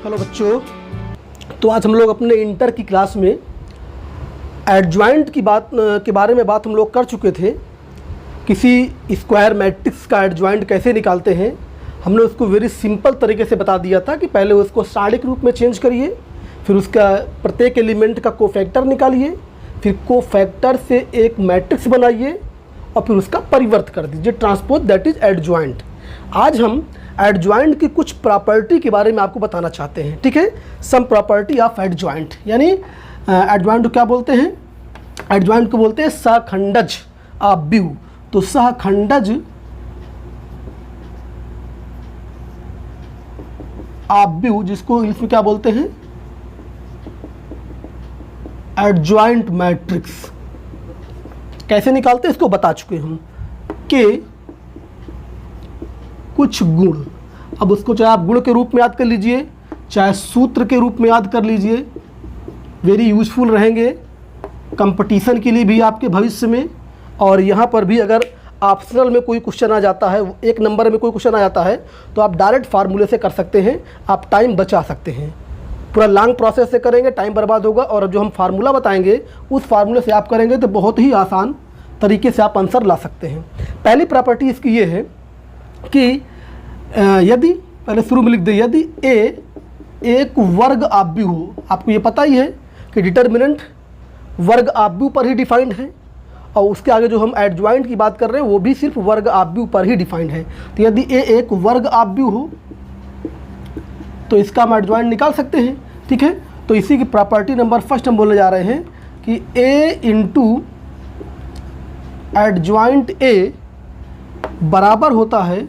Hello बच्चों, तो आज हम लोग अपने इंटर की क्लास में एडजॉइंट की बात के बारे में बात हम लोग कर चुके थे। किसी स्क्वायर मैट्रिक्स का एडजॉइंट कैसे निकालते हैं हमने उसको वेरी सिंपल तरीके से बता दिया था कि पहले उसको सारणिक रूप में चेंज करिए, फिर उसका प्रत्येक एलिमेंट का कोफैक्टर निकालिए, फिर कोफैक्टर से एक मैट्रिक्स बनाइए और फिर उसका परिवर्त कर दीजिए, ट्रांसपोज, दैट इज एडजॉइंट। आज हम एडजॉइंट की कुछ प्रॉपर्टी के बारे में आपको बताना चाहते हैं। ठीक है, सम प्रॉपर्टी ऑफ एडजॉइंट, यानी एडजॉइंट को क्या बोलते हैं? एडजॉइंट को बोलते हैं सहखंडज आव्यूह। तो सहखंडज आव्यूह जिसको इंग्लिश में क्या बोलते हैं? Adjoint matrix. कैसे निकालते हैं इसको बता चुके हम कि कुछ गुण, अब उसको चाहे आप गुण के रूप में याद कर लीजिए, चाहे सूत्र के रूप में याद कर लीजिए, वेरी यूजफुल रहेंगे कंपटीशन के लिए भी आपके भविष्य में। और यहाँ पर भी अगर ऑप्शनल में कोई क्वेश्चन आ जाता है, एक नंबर में कोई क्वेश्चन आ जाता है, तो आप डायरेक्ट फार्मूले से कर सकते हैं, आप टाइम बचा सकते हैं। पूरा लॉन्ग प्रोसेस से करेंगे टाइम बर्बाद होगा, और जो हम फार्मूला बताएंगे उस फार्मूले से आप करेंगे तो बहुत ही आसान तरीके से आप आंसर ला सकते हैं। पहली प्रॉपर्टी इसकी ये है कि यदि, पहले शुरू में लिख दे, यदि ए एक वर्ग आव्यूह हो, आपको ये पता ही है कि डिटर्मिनेंट वर्ग आव्यूह पर ही डिफाइंड है, और उसके आगे जो हम एडजॉइंट की बात कर रहे हैं वो भी सिर्फ वर्ग आव्यूह पर ही डिफाइंड है। तो यदि ए एक वर्ग आव्यूह हो तो इसका हम एडजॉइंट निकाल सकते हैं। ठीक है, तो इसी की प्रॉपर्टी नंबर फर्स्ट हम बोलने जा रहे हैं कि ए इंटू एडजॉइंट ए बराबर होता है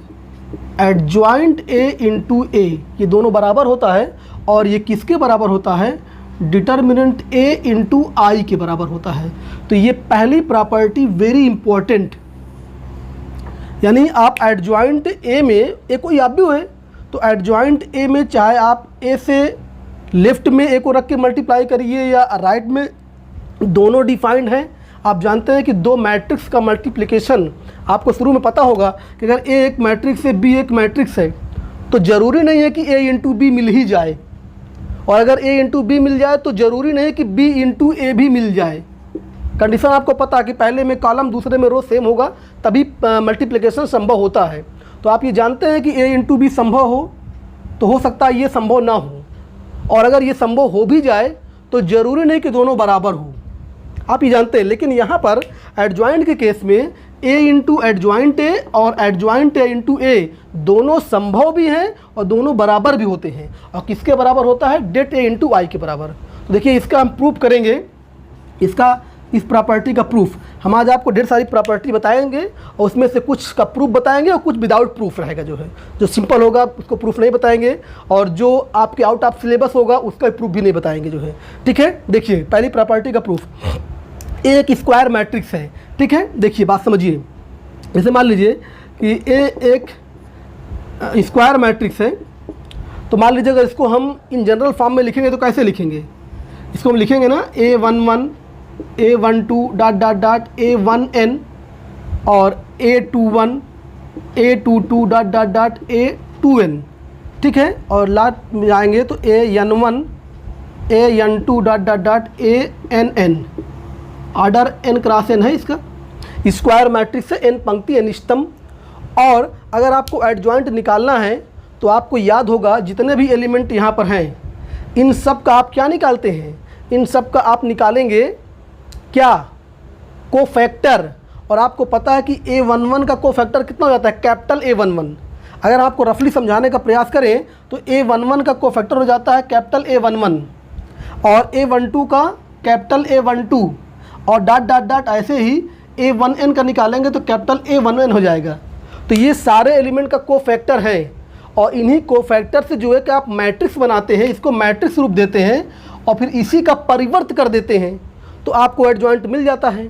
एडजॉइंट ए इंटू ए। ये दोनों बराबर होता है, और ये किसके बराबर होता है? डिटर्मिनेंट ए इंटू आई के बराबर होता है। तो ये पहली प्रॉपर्टी वेरी इंपॉर्टेंट, यानी आप एडजॉइंट ए में, ए कोई आव्यूह है तो एडजॉइंट ए में चाहे आप ए से लेफ्ट में ए को रख के मल्टीप्लाई करिए या राइट में, दोनों डिफाइंड हैं। आप जानते हैं कि दो मैट्रिक्स का मल्टीप्लिकेशन, आपको शुरू में पता होगा कि अगर ए एक मैट्रिक्स है, बी एक मैट्रिक्स है, तो ज़रूरी नहीं है कि ए इंटू बी मिल ही जाए, और अगर ए इंटू बी मिल जाए तो ज़रूरी नहीं कि बी इंटू ए भी मिल जाए। कंडीशन आपको पता है कि पहले में कॉलम दूसरे में रो सेम होगा तभी मल्टीप्लिकेशन संभव होता है। तो आप ये जानते हैं कि ए इंटू बी संभव हो, तो हो सकता है ये संभव ना हो, और अगर ये संभव हो भी जाए तो ज़रूरी नहीं कि दोनों बराबर हो, आप ये जानते हैं। लेकिन यहाँ पर एडजॉइंट के केस में ए इंटू एडजॉइंट ए और एडजॉइंट ए इंटू ए दोनों संभव भी हैं और दोनों बराबर भी होते हैं। और किसके बराबर होता है? डेट ए इंटू आई के बराबर। तो देखिए इसका हम प्रूफ करेंगे, इसका, इस प्रॉपर्टी का प्रूफ। हम आज आपको ढेर सारी प्रॉपर्टी बताएंगे और उसमें से कुछ का प्रूफ बताएंगे और कुछ विदाउट प्रूफ रहेगा। जो सिंपल होगा उसको प्रूफ नहीं बताएंगे, और जो आपके आउट ऑफ सिलेबस होगा उसका प्रूफ भी नहीं बताएंगे। ठीक है, देखिए पहली प्रॉपर्टी का प्रूफ, एक स्क्वायर मैट्रिक्स है। ठीक है, देखिए बात समझिए। जैसे मान लीजिए कि ए एक स्क्वायर मैट्रिक्स है, तो मान लीजिए अगर इसको हम इन जनरल फॉर्म में लिखेंगे तो कैसे लिखेंगे? इसको हम लिखेंगे ना A11 A12 dot dot dot A1n और A21 A22 dot dot dot A2n। ठीक है, और लास्ट में आएंगे तो AN1 AN2 dot dot dot ANn। Order n cross n है इसका। स्क्वायर मैट्रिक्स है, n पंक्ति n स्तंभ। और अगर आपको एडजॉइंट निकालना है तो आपको याद होगा जितने भी एलिमेंट यहाँ पर हैं, इन सब का आप क्या निकालते हैं? इन सब का आप निकालेंगे क्या? कोफैक्टर। और आपको पता है कि A11 का कोफैक्टर कितना हो जाता है? Capital A11। अगर आपको रफली समझाने का प्रयास करें तो A11 का कोफैक्टर हो जाता है कैपिटल A11, और A12 का कैपिटल A12, और डॉट डॉट डॉट ऐसे ही A1n का निकालेंगे तो कैपिटल A1n हो जाएगा। तो ये सारे एलिमेंट का कोफैक्टर है, और इन्हीं कोफैक्टर से जो है कि आप मैट्रिक्स बनाते हैं, इसको मैट्रिक्स रूप देते हैं और फिर इसी का परिवर्त कर देते हैं, तो आपको एडजॉइंट मिल जाता है।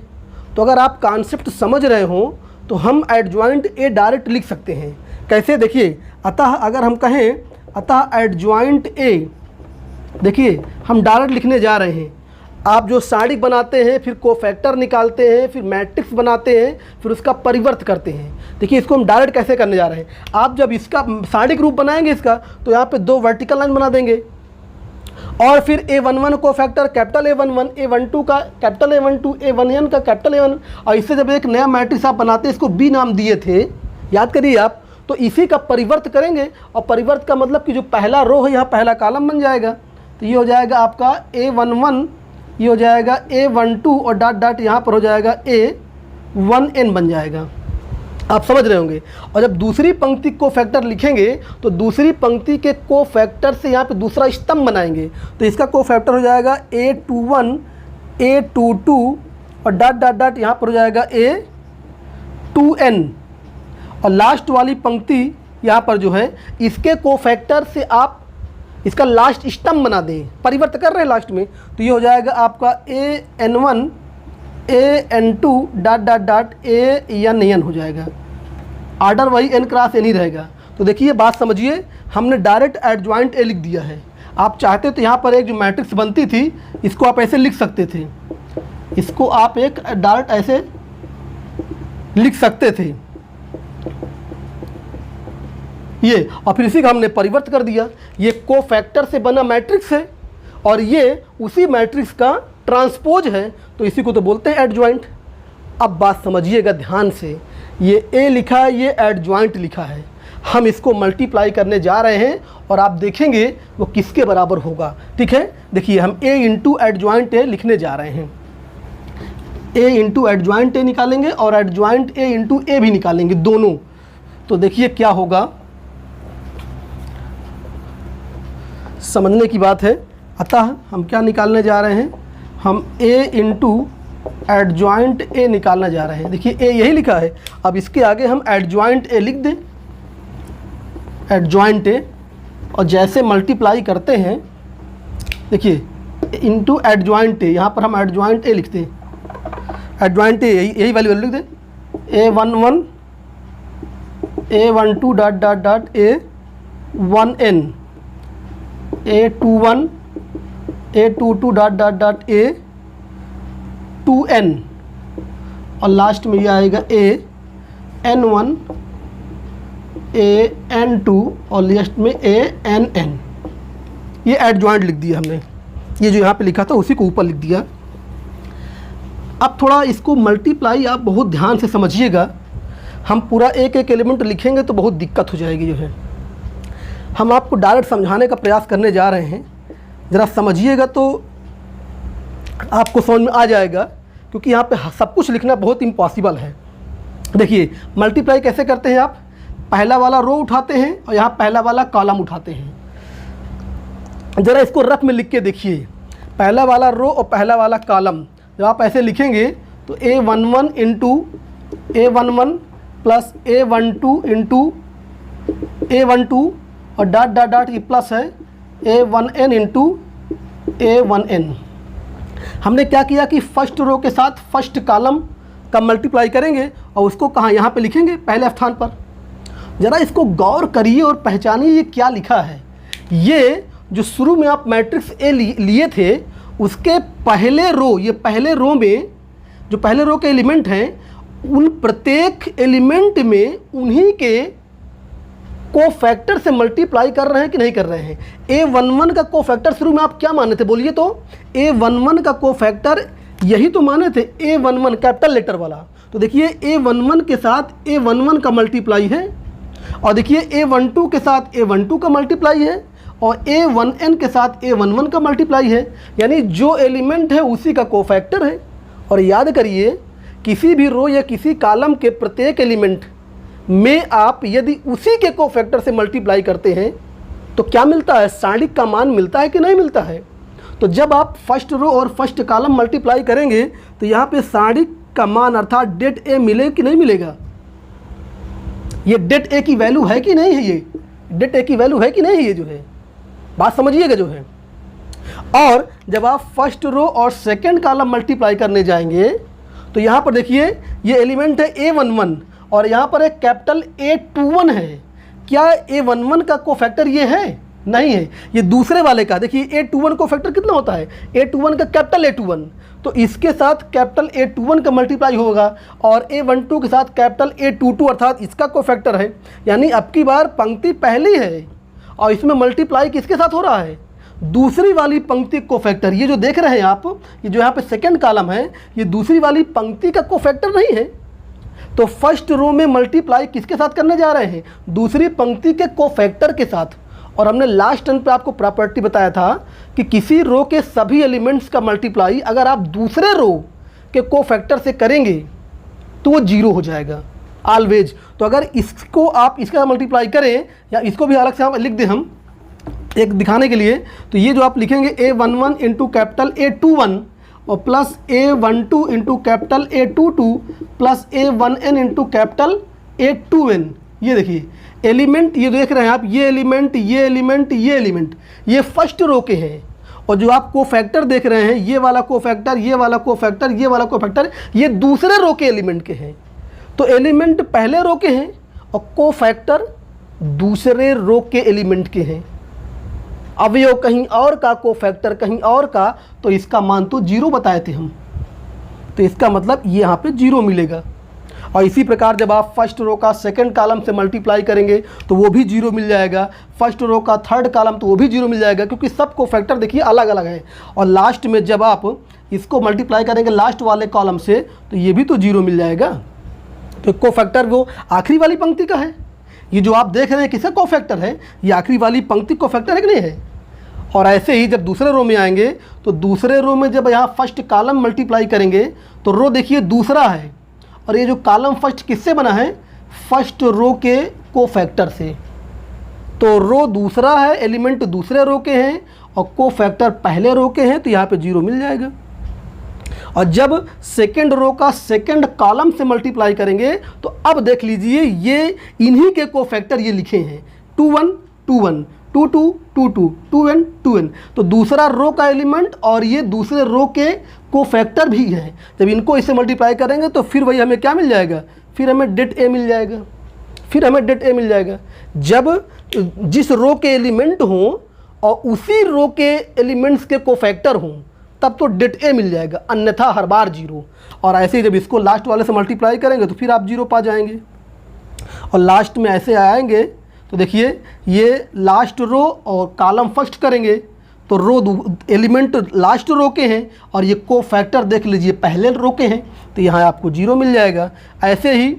तो अगर आप कॉन्सेप्ट समझ रहे हो तो हम एडजॉइंट ए डायरेक्ट लिख सकते हैं। कैसे? देखिए, अतः अगर हम कहें अतः एडजॉइंट ए, देखिए हम डायरेक्ट लिखने जा रहे हैं। आप जो सारणिक बनाते हैं, फिर कोफैक्टर निकालते हैं, फिर मैट्रिक्स बनाते हैं, फिर उसका परिवर्त करते हैं। देखिए इसको हम डायरेक्ट कैसे करने जा रहे हैं। आप जब इसका सारणिक रूप बनाएंगे इसका, तो यहाँ पे दो वर्टिकल लाइन बना देंगे, और फिर A11 को फैक्टर कैपिटल A11, A12 का कैपिटल A12, A1n का कैपिटल A1। और इससे जब एक नया मैट्रिक्स आप बनाते हैं, इसको B नाम दिए थे, याद करिए आप, तो इसी का परिवर्त करेंगे। और परिवर्त का मतलब कि जो पहला रो है यहाँ पहला कॉलम बन जाएगा। तो ये हो जाएगा आपका A11, ये हो जाएगा A12 और डॉट डॉट यहाँ पर हो जाएगा A1n बन जाएगा। आप समझ रहे होंगे। और जब दूसरी पंक्ति को फैक्टर लिखेंगे तो दूसरी पंक्ति के को फैक्टर से यहाँ पे दूसरा स्तंभ बनाएंगे। तो इसका को फैक्टर हो जाएगा A21, A22 और डॉट डॉट डॉट यहाँ पर हो जाएगा A2n। और लास्ट वाली पंक्ति यहाँ पर जो है इसके को फैक्टर से आप इसका लास्ट स्तंभ बना दें, परिवर्त कर रहे हैं लास्ट में। तो ये हो जाएगा आपका AN1, AN2 dot dot dot AN हो जाएगा। आर्डर वही n क्रॉस n ही रहेगा। तो देखिए बात समझिए, हमने डायरेक्ट एडजॉइंट A लिख दिया है। आप चाहते तो यहाँ पर एक जो मैट्रिक्स बनती थी इसको आप ऐसे लिख सकते थे, इसको आप एक डायरेक्ट ऐसे लिख सकते थे ये, और फिर इसी का हमने परिवर्त कर दिया। ये को फैक्टर से बना मैट्रिक्स है और ये उसी मैट्रिक्स का ट्रांसपोज है, तो इसी को तो बोलते हैं एडजॉइंट। अब बात समझिएगा ध्यान से, ये A लिखा है, ये एडजॉइंट लिखा है। हम इसको मल्टीप्लाई करने जा रहे हैं और आप देखेंगे वो किसके बराबर होगा। ठीक है, देखिए हम A इंटू एडजॉइंट A लिखने जा रहे हैं। A इंटू एडजॉइंट A निकालेंगे और एडजॉइंट A इंटू A भी निकालेंगे दोनों। तो देखिए क्या होगा, समझने की बात है। अतः हम क्या निकालने जा रहे हैं, हम A इंटू एडजॉइंट A निकालना जा रहे हैं। देखिए A यही लिखा है, अब इसके आगे हम एडजॉइंट A लिख दें, एडजॉइंट A, और जैसे मल्टीप्लाई करते हैं देखिए इंटू एडजॉइंट A, यहाँ पर हम एडजॉइंट A लिखते हैं, एडजॉइंट A यही वैल्यू लिख दें, A11, A12 dot dot dot A1n, A21, A22 dot dot dot A2n और लास्ट में ये आएगा AN1, AN2 और लास्ट में ANn। ये एडजॉइंट लिख दिया हमने, ये जो यहाँ पे लिखा था उसी को ऊपर लिख दिया। अब थोड़ा इसको मल्टीप्लाई आप बहुत ध्यान से समझिएगा, हम पूरा एक एक एलिमेंट लिखेंगे तो बहुत दिक्कत हो जाएगी। जो है हम आपको डायरेक्ट समझाने का प्रयास करने जा रहे हैं, ज़रा समझिएगा तो आपको समझ में आ जाएगा, क्योंकि यहाँ पे सब कुछ लिखना बहुत इम्पॉसिबल है। देखिए मल्टीप्लाई कैसे करते हैं, आप पहला वाला रो उठाते हैं और यहाँ पहला वाला कॉलम उठाते हैं। ज़रा इसको रफ में लिख के देखिए, पहला वाला रो और पहला वाला कॉलम जब आप ऐसे लिखेंगे तो A11 into A11 plus A12 into A12 और डॉट डॉट डॉट ये प्लस है A1n इंटू A1n। हमने क्या किया कि फर्स्ट रो के साथ फर्स्ट कॉलम का मल्टीप्लाई करेंगे और उसको कहाँ, यहाँ पे लिखेंगे पहले स्थान पर। ज़रा इसको गौर करिए और पहचानिए ये क्या लिखा है। ये जो शुरू में आप मैट्रिक्स A लिए थे उसके पहले रो, ये पहले रो में जो पहले रो के एलिमेंट हैं उन प्रत्येक एलिमेंट में उन्हीं के को फैक्टर से मल्टीप्लाई कर रहे हैं कि नहीं कर रहे हैं। A11 का को फैक्टर शुरू में आप क्या माने थे बोलिए, तो A11 का को फैक्टर यही तो माने थे, A11 कैपिटल लेटर वाला। तो देखिए A11 के साथ A11 का मल्टीप्लाई है और देखिए A12 के साथ A12 का मल्टीप्लाई है और A1n के साथ A11 का मल्टीप्लाई है, यानी जो एलिमेंट है उसी का को फैक्टर है। और याद करिए किसी भी रो या किसी कॉलम के प्रत्येक एलिमेंट में आप यदि उसी के को फैक्टर से मल्टीप्लाई करते हैं तो क्या मिलता है, सारणिक का मान मिलता है कि नहीं मिलता है। तो जब आप फर्स्ट रो और फर्स्ट कॉलम मल्टीप्लाई करेंगे तो यहाँ पे सारणिक का मान अर्थात डेट A मिलेगा कि नहीं मिलेगा। ये डेट A की वैल्यू है कि नहीं है, ये डेट A की वैल्यू है कि नहीं है, ये जो है बात समझिएगा जो है। और जब आप फर्स्ट रो और सेकंड कॉलम मल्टीप्लाई करने जाएंगे तो यहाँ पर देखिए ये एलिमेंट है A11 और यहाँ पर एक कैपिटल A21 है। क्या A11 का को फैक्टर ये है, नहीं है, ये दूसरे वाले का। देखिए A21 को फैक्टर कितना होता है, A21 का कैपिटल A21, तो इसके साथ कैपिटल A21 का मल्टीप्लाई होगा और A12 के साथ कैपिटल A22 अर्थात इसका को फैक्टर है। यानी अब की बार पंक्ति पहली है और इसमें मल्टीप्लाई किसके साथ हो रहा है, दूसरी वाली पंक्ति कोफैक्टर, ये जो देख रहे हैं आप, ये जो यहाँ पे सेकंड कॉलम है, ये दूसरी वाली पंक्ति का कोफैक्टर नहीं है। तो फर्स्ट रो में मल्टीप्लाई किसके साथ करने जा रहे हैं? दूसरी पंक्ति के कोफैक्टर के साथ। और हमने लास्ट टर्न पे आपको प्रॉपर्टी बताया था कि किसी रो के सभी एलिमेंट्स का मल्टीप्लाई अगर आप दूसरे रो के कोफैक्टर से करेंगे तो वो जीरो हो जाएगा ऑलवेज। तो अगर इसको आप इसके साथ मल्टीप्लाई करें, या इसको भी अलग से हम लिख दें हम एक दिखाने के लिए, तो ये जो आप लिखेंगे A11 इंटू कैपिटल A21 और plus A12 into capital A22 plus A1n into capital A2n। ये देखिए एलिमेंट, ये देख रहे हैं आप, ये एलिमेंट, ये एलिमेंट, ये एलिमेंट, ये फर्स्ट रो के हैं। और जो आप कोफैक्टर देख रहे हैं, ये वाला कोफैक्टर, ये वाला कोफैक्टर, ये वाला कोफैक्टर, ये दूसरे रो के एलिमेंट के हैं। तो एलिमेंट पहले रो के हैं और कोफैक्टर दूसरे रो के एलिमेंट के हैं। अवयव कहीं और का, कोफैक्टर कहीं और का, तो इसका मान तो जीरो बताए थे हम। तो इसका मतलब ये यहाँ पे जीरो मिलेगा। और इसी प्रकार जब आप फर्स्ट रो का सेकंड कॉलम से मल्टीप्लाई करेंगे तो वो भी जीरो मिल जाएगा। फर्स्ट रो का थर्ड कॉलम तो वो भी जीरो मिल जाएगा, क्योंकि सब कोफैक्टर देखिए अलग अलग है। और लास्ट में जब आप इसको मल्टीप्लाई करेंगे लास्ट वाले कॉलम से तो ये भी तो जीरो मिल जाएगा। तो कोफैक्टर वो आखिरी वाली पंक्ति का है। ये जो आप देख रहे हैं किसका कोफैक्टर है? ये आखिरी वाली पंक्ति कोफैक्टर है कि नहीं है? और ऐसे ही जब दूसरे रो में आएंगे तो दूसरे रो में जब यहाँ फर्स्ट कॉलम मल्टीप्लाई करेंगे तो रो देखिए दूसरा है, और ये जो कॉलम फर्स्ट किससे बना है? फर्स्ट रो के कोफैक्टर से। तो रो दूसरा है, एलिमेंट दूसरे रो के हैं और कोफैक्टर पहले रो के हैं, तो यहाँ पे जीरो मिल जाएगा। और जब सेकंड रो का सेकंड कॉलम से मल्टीप्लाई करेंगे तो अब देख लीजिए ये इन्हीं के कोफैक्टर ये लिखे हैं 21 21 22 22 2n 2n। तो दूसरा रो का एलिमेंट और ये दूसरे रो के कोफैक्टर भी हैं। जब इनको इससे मल्टीप्लाई करेंगे तो फिर वही हमें क्या मिल जाएगा? फिर हमें डेट ए मिल जाएगा। फिर हमें डेट ए मिल जाएगा जब जिस रो के एलिमेंट हों और उसी रो के एलिमेंट्स के कोफैक्टर हों, तब तो डेट ए मिल जाएगा, अन्यथा हर बार जीरो। और ऐसे ही जब इसको लास्ट वाले से मल्टीप्लाई करेंगे तो फिर आप जीरो पा जाएंगे। और लास्ट में ऐसे आएंगे तो देखिए ये लास्ट रो और कॉलम फर्स्ट करेंगे तो रो एलिमेंट लास्ट रो के हैं और ये कोफैक्टर देख लीजिए पहले रो के हैं, तो यहाँ आपको जीरो मिल जाएगा। ऐसे ही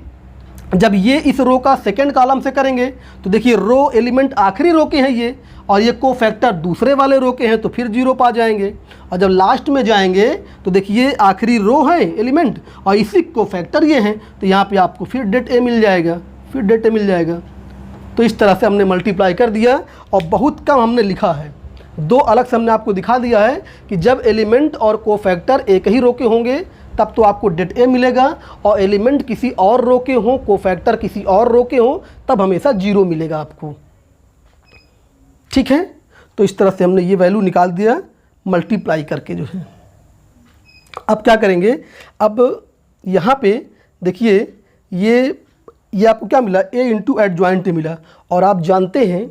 जब ये इस रो का सेकंड कॉलम से करेंगे तो देखिए रो एलिमेंट आखिरी रो के हैं ये, और ये कोफैक्टर दूसरे वाले रो के हैं, तो फिर जीरो पा जाएंगे। और जब लास्ट में जाएंगे तो देखिए आखिरी रो है एलिमेंट और इसी कोफैक्टर ये हैं, तो यहाँ पे आपको फिर डेट ए मिल जाएगा, फिर डेट ए मिल जाएगा। तो इस तरह से हमने मल्टीप्लाई कर दिया और बहुत कम हमने लिखा है। दो अलग से हमने आपको दिखा दिया है कि जब एलिमेंट और कोफैक्टर एक ही रो के होंगे तब तो आपको डेट ए मिलेगा, और एलिमेंट किसी और रो के हों, कोफैक्टर किसी और रो के हों, तब हमेशा जीरो मिलेगा आपको। ठीक है, तो इस तरह से हमने ये वैल्यू निकाल दिया मल्टीप्लाई करके जो है। अब क्या करेंगे? अब यहाँ पे देखिए ये आपको क्या मिला? ए इंटू एडजॉइंट मिला। और आप जानते हैं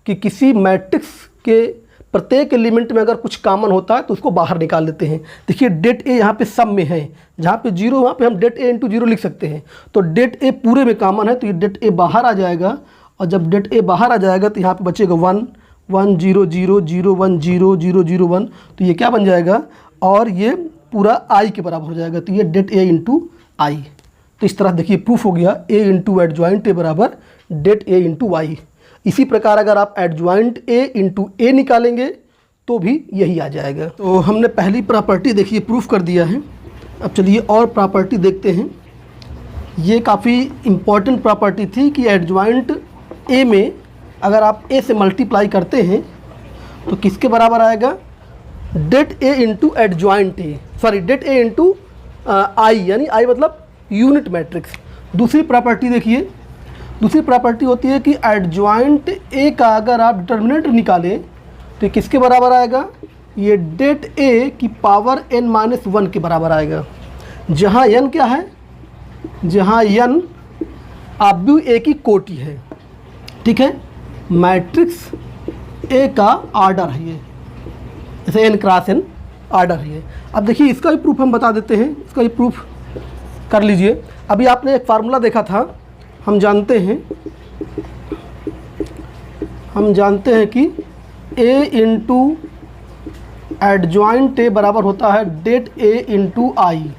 कि किसी मैट्रिक्स के प्रत्येक एलिमेंट में अगर कुछ कॉमन होता है तो उसको बाहर निकाल लेते हैं। देखिए डेट ए यहाँ पे सब में है, जहाँ पे जीरो वहाँ पे हम डेट ए इंटू जीरो लिख सकते हैं। तो डेट ए पूरे में कॉमन है तो ये डेट ए बाहर आ जाएगा, और जब डेट ए बाहर आ जाएगा तो यहाँ पे बचेगा 1 1 0 0 0 1 0 0 0 1, तो ये क्या बन जाएगा? और ये पूरा आई के बराबर हो जाएगा, तो ये डेट ए इंटू आई। तो इस तरह देखिए प्रूफ हो गया ए इंटू एडजॉइंट ए बराबर डेट ए इंटू वाई। इसी प्रकार अगर आप एडजॉइंट ए इंटू ए निकालेंगे तो भी यही आ जाएगा। तो हमने पहली प्रॉपर्टी देखिए प्रूफ कर दिया है। अब चलिए और प्रॉपर्टी देखते हैं। ये काफ़ी इम्पॉर्टेंट प्रॉपर्टी थी कि एडजॉइंट ए में अगर आप ए से मल्टीप्लाई करते हैं तो किसके बराबर आएगा? Det A into adjoint a, sorry det A into I, यानी आई मतलब यूनिट मैट्रिक्स। दूसरी प्रॉपर्टी देखिए, दूसरी प्रॉपर्टी होती है कि एडजॉइंट ए का अगर आप डिटर्मिनेंट निकालें तो किसके बराबर आएगा? ये डेट ए की पावर n-1 के बराबर आएगा, जहाँ n क्या है? जहाँ n आव्यूह ए की कोटि है। ठीक है, मैट्रिक्स ए का आर्डर है ये, जैसे n क्रॉस n आर्डर है ये। अब देखिए इसका भी प्रूफ हम बता देते हैं, इसका भी प्रूफ कर लीजिए। अभी आपने एक फार्मूला देखा था, हम जानते हैं कि ए इंटू एडजॉइंट ए बराबर होता है डेट ए इंटू आई।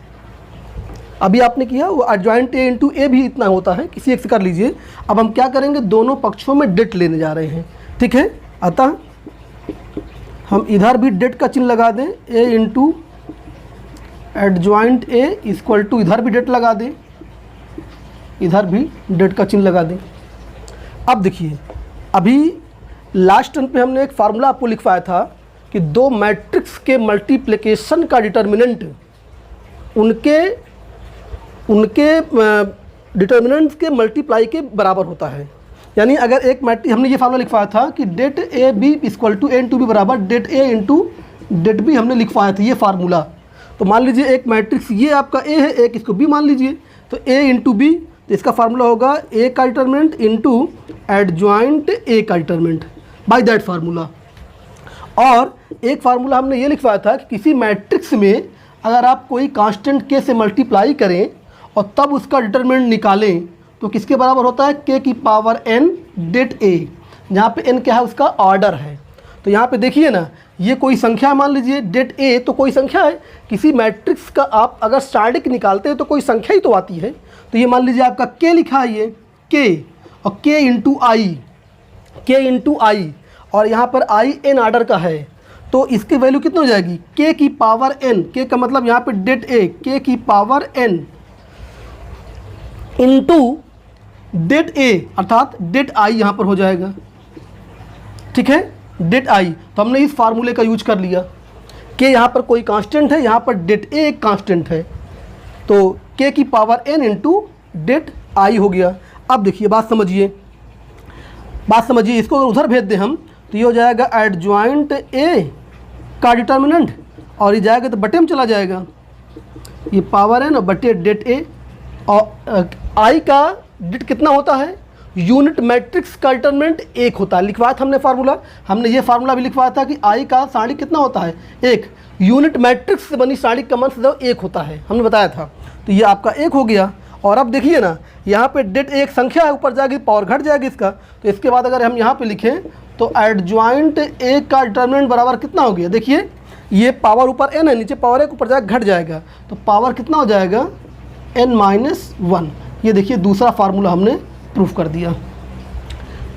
अभी आपने किया वो एडजॉइंट ए इंटू ए भी इतना होता है, किसी एक से कर लीजिए। अब हम क्या करेंगे, दोनों पक्षों में डेट लेने जा रहे हैं, ठीक है। अतः हम इधर भी डेट का चिन्ह लगा दें, a into adjoint a equal to, इधर भी डेट लगा दें, इधर भी डेट का चिन्ह लगा दें। अब देखिए, अभी लास्ट टर्म पे हमने एक फार्मूला आपको लिखवाया था कि दो मैट्रिक्स के मल्टीप्लिकेशन का डिटर्मिनेंट उनके डिटर्मिनेंट्स के मल्टीप्लाई के बराबर होता है। यानी अगर एक मैट्रिक्स, हमने ये फार्मूला लिखवाया था कि det A B equal to A into B बराबर डेट ए इंटू डेट बी, हमने लिखवाया था ये फार्मूला। तो मान लीजिए एक मैट्रिक्स ये आपका ए है, एक इसको बी मान लीजिए, तो ए इंटू बी, तो इसका फार्मूला होगा ए का डिटर्मिनेंट इंटू एडजॉइंट ए का डिटर्मिनेंट बाय दैट फार्मूला। और एक फार्मूला हमने ये लिखवाया था कि किसी मैट्रिक्स में अगर आप कोई कांस्टेंट के से मल्टीप्लाई करें और तब उसका डिटर्मिनेंट निकालें तो किसके बराबर होता है, के की पावर n डेट ए, जहाँ पे n क्या है, उसका ऑर्डर है। तो यहाँ पे देखिए ना, ये कोई संख्या मान लीजिए डेट ए, तो कोई संख्या है। किसी मैट्रिक्स का आप अगर स्टैटिक निकालते हैं तो कोई संख्या ही तो आती है। तो ये मान लीजिए आपका k लिखा है, ये k और k इंटू आई, और यहाँ पर i n ऑर्डर का है, तो इसकी वैल्यू कितनी हो जाएगी, k की पावर n, k का मतलब यहाँ पे डेट a, k की पावर n इंटू डेट a अर्थात डेट i यहाँ पर हो जाएगा, ठीक है, डेट i। तो हमने इस फार्मूले का यूज कर लिया। k यहाँ पर कोई कांस्टेंट है, यहाँ पर डेट a एक कांस्टेंट है, तो k की पावर n इंटू डेट i हो गया। अब देखिए, बात समझिए, इसको अगर उधर भेज दें हम तो ये हो जाएगा एडजॉइंट a का डिटर्मिनेंट, और ये जाएगा तो बटे में चला जाएगा, ये पावर n और बटे डेट a। और i का डिट कितना होता है, यूनिट मैट्रिक्स का डिटर्मिनेंट 1 होता है। लिखवाया था हमने फार्मूला, हमने ये फार्मूला भी लिखवाया था कि i का साड़ी कितना होता है, 1। यूनिट मैट्रिक्स से बनी साड़ी का मान सदैव 1 होता है, हमने बताया था। तो ये आपका 1 हो गया। और अब देखिए ना, यहाँ पे डेट एक संख्या है, ऊपर जाएगी पावर घट जाएगी इसका। तो इसके बाद अगर हम यहाँ पे लिखें तो एडजॉइंट ए का डिटर्मिनेंट बराबर कितना हो गया, देखिए ये पावर ऊपर n है, नीचे पावर 1, ऊपर जाएगा घट जाएगा, तो पावर कितना हो जाएगा, n-1। ये देखिए दूसरा फार्मूला हमने प्रूफ कर दिया।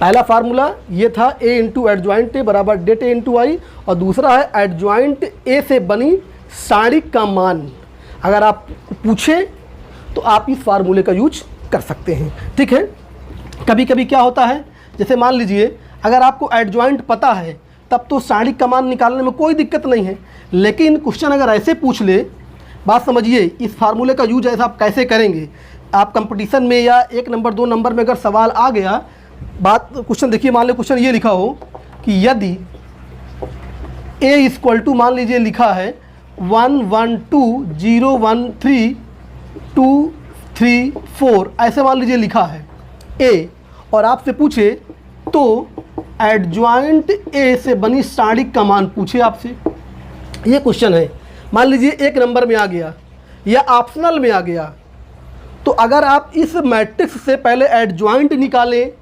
पहला फार्मूला ये था a इंटू एडजॉइंट ए बराबर डेट ए इंटू आई, और दूसरा है एडजॉइंट ए से बनी साड़ी का मान। अगर आप पूछें तो आप इस फार्मूले का यूज कर सकते हैं, ठीक है। कभी कभी क्या होता है, जैसे मान लीजिए अगर आपको एडजॉइंट पता है तब तो साड़ी का मान निकालने में कोई दिक्कत नहीं है, लेकिन क्वेश्चन अगर ऐसे पूछ ले, बात समझिए, इस फार्मूले का यूज ऐसा आप कैसे करेंगे। आप कंपटीशन में या 1 नंबर 2 नंबर में अगर सवाल आ गया, बात क्वेश्चन देखिए, मान लो क्वेश्चन ये लिखा हो कि यदि a इक्वल टू, मान लीजिए लिखा है 112013234, ऐसे मान लीजिए लिखा है a, और आपसे पूछे तो एडजॉइंट ए से बनी साड़ी का मान पूछे आपसे, ये क्वेश्चन है। मान लीजिए 1 नंबर में आ गया या ऑप्शनल में आ गया, तो अगर आप इस मैट्रिक्स से पहले एडजॉइंट निकालें,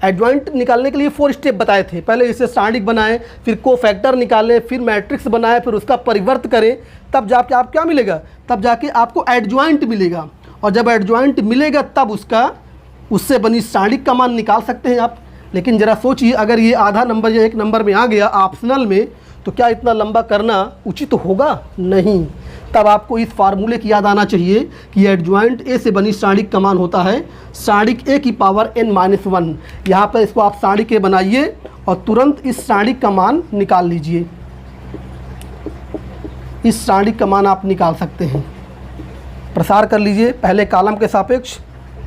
एडजॉइंट निकालने के लिए 4 स्टेप बताए थे। पहले इसे स्टैटिक बनाएं, फिर कोफैक्टर निकालें, फिर मैट्रिक्स बनाएं, फिर उसका परिवर्त करें, तब जाके आप क्या मिलेगा, तब जाके आपको एडजॉइंट मिलेगा। और जब एडजॉइंट मिलेगा तब उससे बनी स्टैटिक का मान निकाल सकते हैं आप। लेकिन ज़रा सोचिए, अगर ये आधा नंबर या 1 नंबर में आ गया ऑप्शनल में, तो क्या इतना लंबा करना उचित होगा, नहीं। तब आपको इस फार्मूले की याद आना चाहिए कि एडजॉइंट ए से बनी साड़िक का मान होता है साड़िक ए की पावर n-1। यहाँ पर इसको आप साड़िक ए बनाइए और तुरंत इस साड़िक का मान निकाल लीजिए। इस साड़िक का मान आप निकाल सकते हैं। प्रसार कर लीजिए पहले कॉलम के सापेक्ष,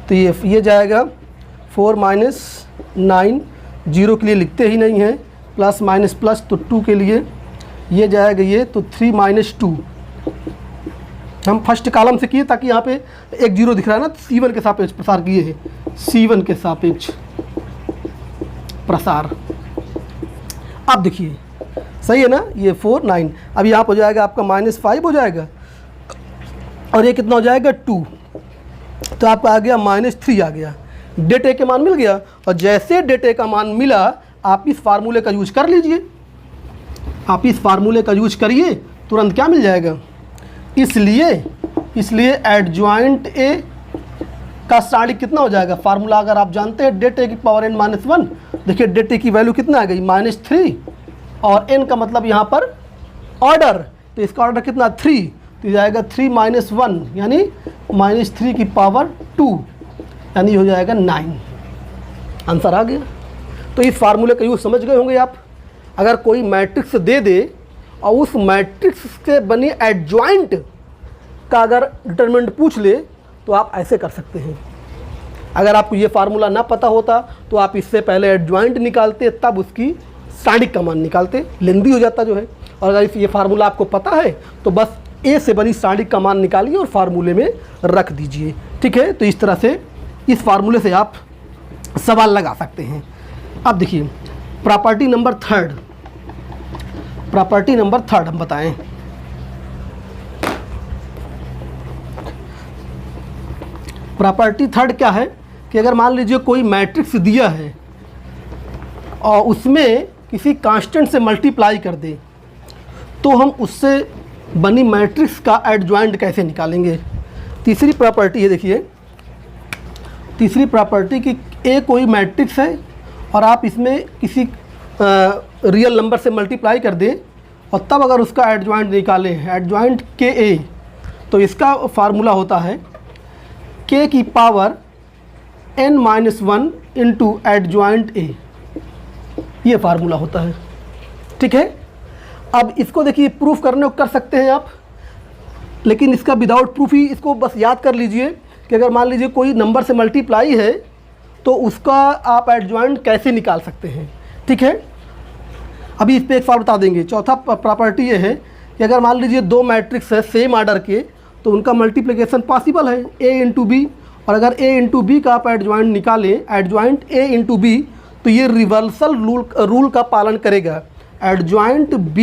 तो ये जाएगा 4 - 9, 0 के लिए लिखते ही नहीं है, प्लस माइनस प्लस, तो 2 के लिए ये जाएगा ये, तो 3 - 2 हम फर्स्ट कॉलम से किए ताकि यहाँ पे एक 0 दिख रहा है ना, C1 के सापेक्ष प्रसार किए हैं, C1 के सापेक्ष प्रसार। अब देखिए सही है ना, ये 4 9, अब यहाँ हो जाएगा आपका -5 हो जाएगा, और ये कितना हो जाएगा 2, तो आपका आ गया -3 आ गया। डेट ए के मान मिल गया, और जैसे डेट ए का मान मिला आप इस फार्मूले का यूज कर लीजिए। आप इस फार्मूले का यूज करिए, तुरंत क्या मिल जाएगा। इसलिए एडजॉइंट ए का स्टार्टिंग कितना हो जाएगा, फार्मूला अगर आप जानते हैं det a की पावर n माइनस 1, देखिए det a की वैल्यू कितना आ गई -3, और n का मतलब यहाँ पर ऑर्डर, तो इसका ऑर्डर कितना 3, तो जाएगा 3 - 1 यानी -3 की पावर 2, यानी हो जाएगा 9। आंसर आ गया। तो इस फार्मूले का यूज समझ गए होंगे आप। अगर कोई मैट्रिक्स दे दे और उस मैट्रिक्स से बनी एडजॉइंट का अगर डिटरमिनेंट पूछ ले तो आप ऐसे कर सकते हैं। अगर आपको ये फार्मूला ना पता होता तो आप इससे पहले एडजॉइंट निकालते, तब उसकी स्टैंडर्ड का मान निकालते, लेंदी हो जाता जो है। और अगर ये फार्मूला आपको पता है तो बस ए से बनी स्टैंडर्ड का मान निकालिए और फार्मूले में रख दीजिए। ठीक है, तो इस तरह से इस फार्मूले से आप सवाल लगा सकते हैं। अब देखिए प्रॉपर्टी नंबर थर्ड हम बताएं। प्रॉपर्टी थर्ड क्या है कि अगर मान लीजिए कोई मैट्रिक्स दिया है और उसमें किसी कांस्टेंट से मल्टीप्लाई कर दे तो हम उससे बनी मैट्रिक्स का एडजॉइंट कैसे निकालेंगे। तीसरी प्रॉपर्टी है, देखिए तीसरी प्रॉपर्टी कि ए कोई मैट्रिक्स है और आप इसमें किसी रियल नंबर से मल्टीप्लाई कर दें और तब अगर उसका एडजॉइंट निकालें, एडजॉइंट के ए, तो इसका फार्मूला होता है k की पावर n-1 इंटू एडजॉइंट ए, ये फार्मूला होता है। ठीक है, अब इसको देखिए प्रूफ करने को कर सकते हैं आप, लेकिन इसका विदाउट प्रूफ ही इसको बस याद कर लीजिए कि अगर मान लीजिए कोई नंबर से मल्टीप्लाई है तो उसका आप एडजॉइंट कैसे निकाल सकते हैं। ठीक है, अभी इस पर एक सवाल बता देंगे। चौथा प्रॉपर्टी ये है कि अगर मान लीजिए दो मैट्रिक्स है सेम आर्डर के तो उनका मल्टीप्लिकेशन पॉसिबल है a इंटू बी, और अगर a इंटू बी का आप एडजॉइंट निकालें, एडजॉइंट a इंटू बी, तो ये रिवर्सल रूल का पालन करेगा, adjoint b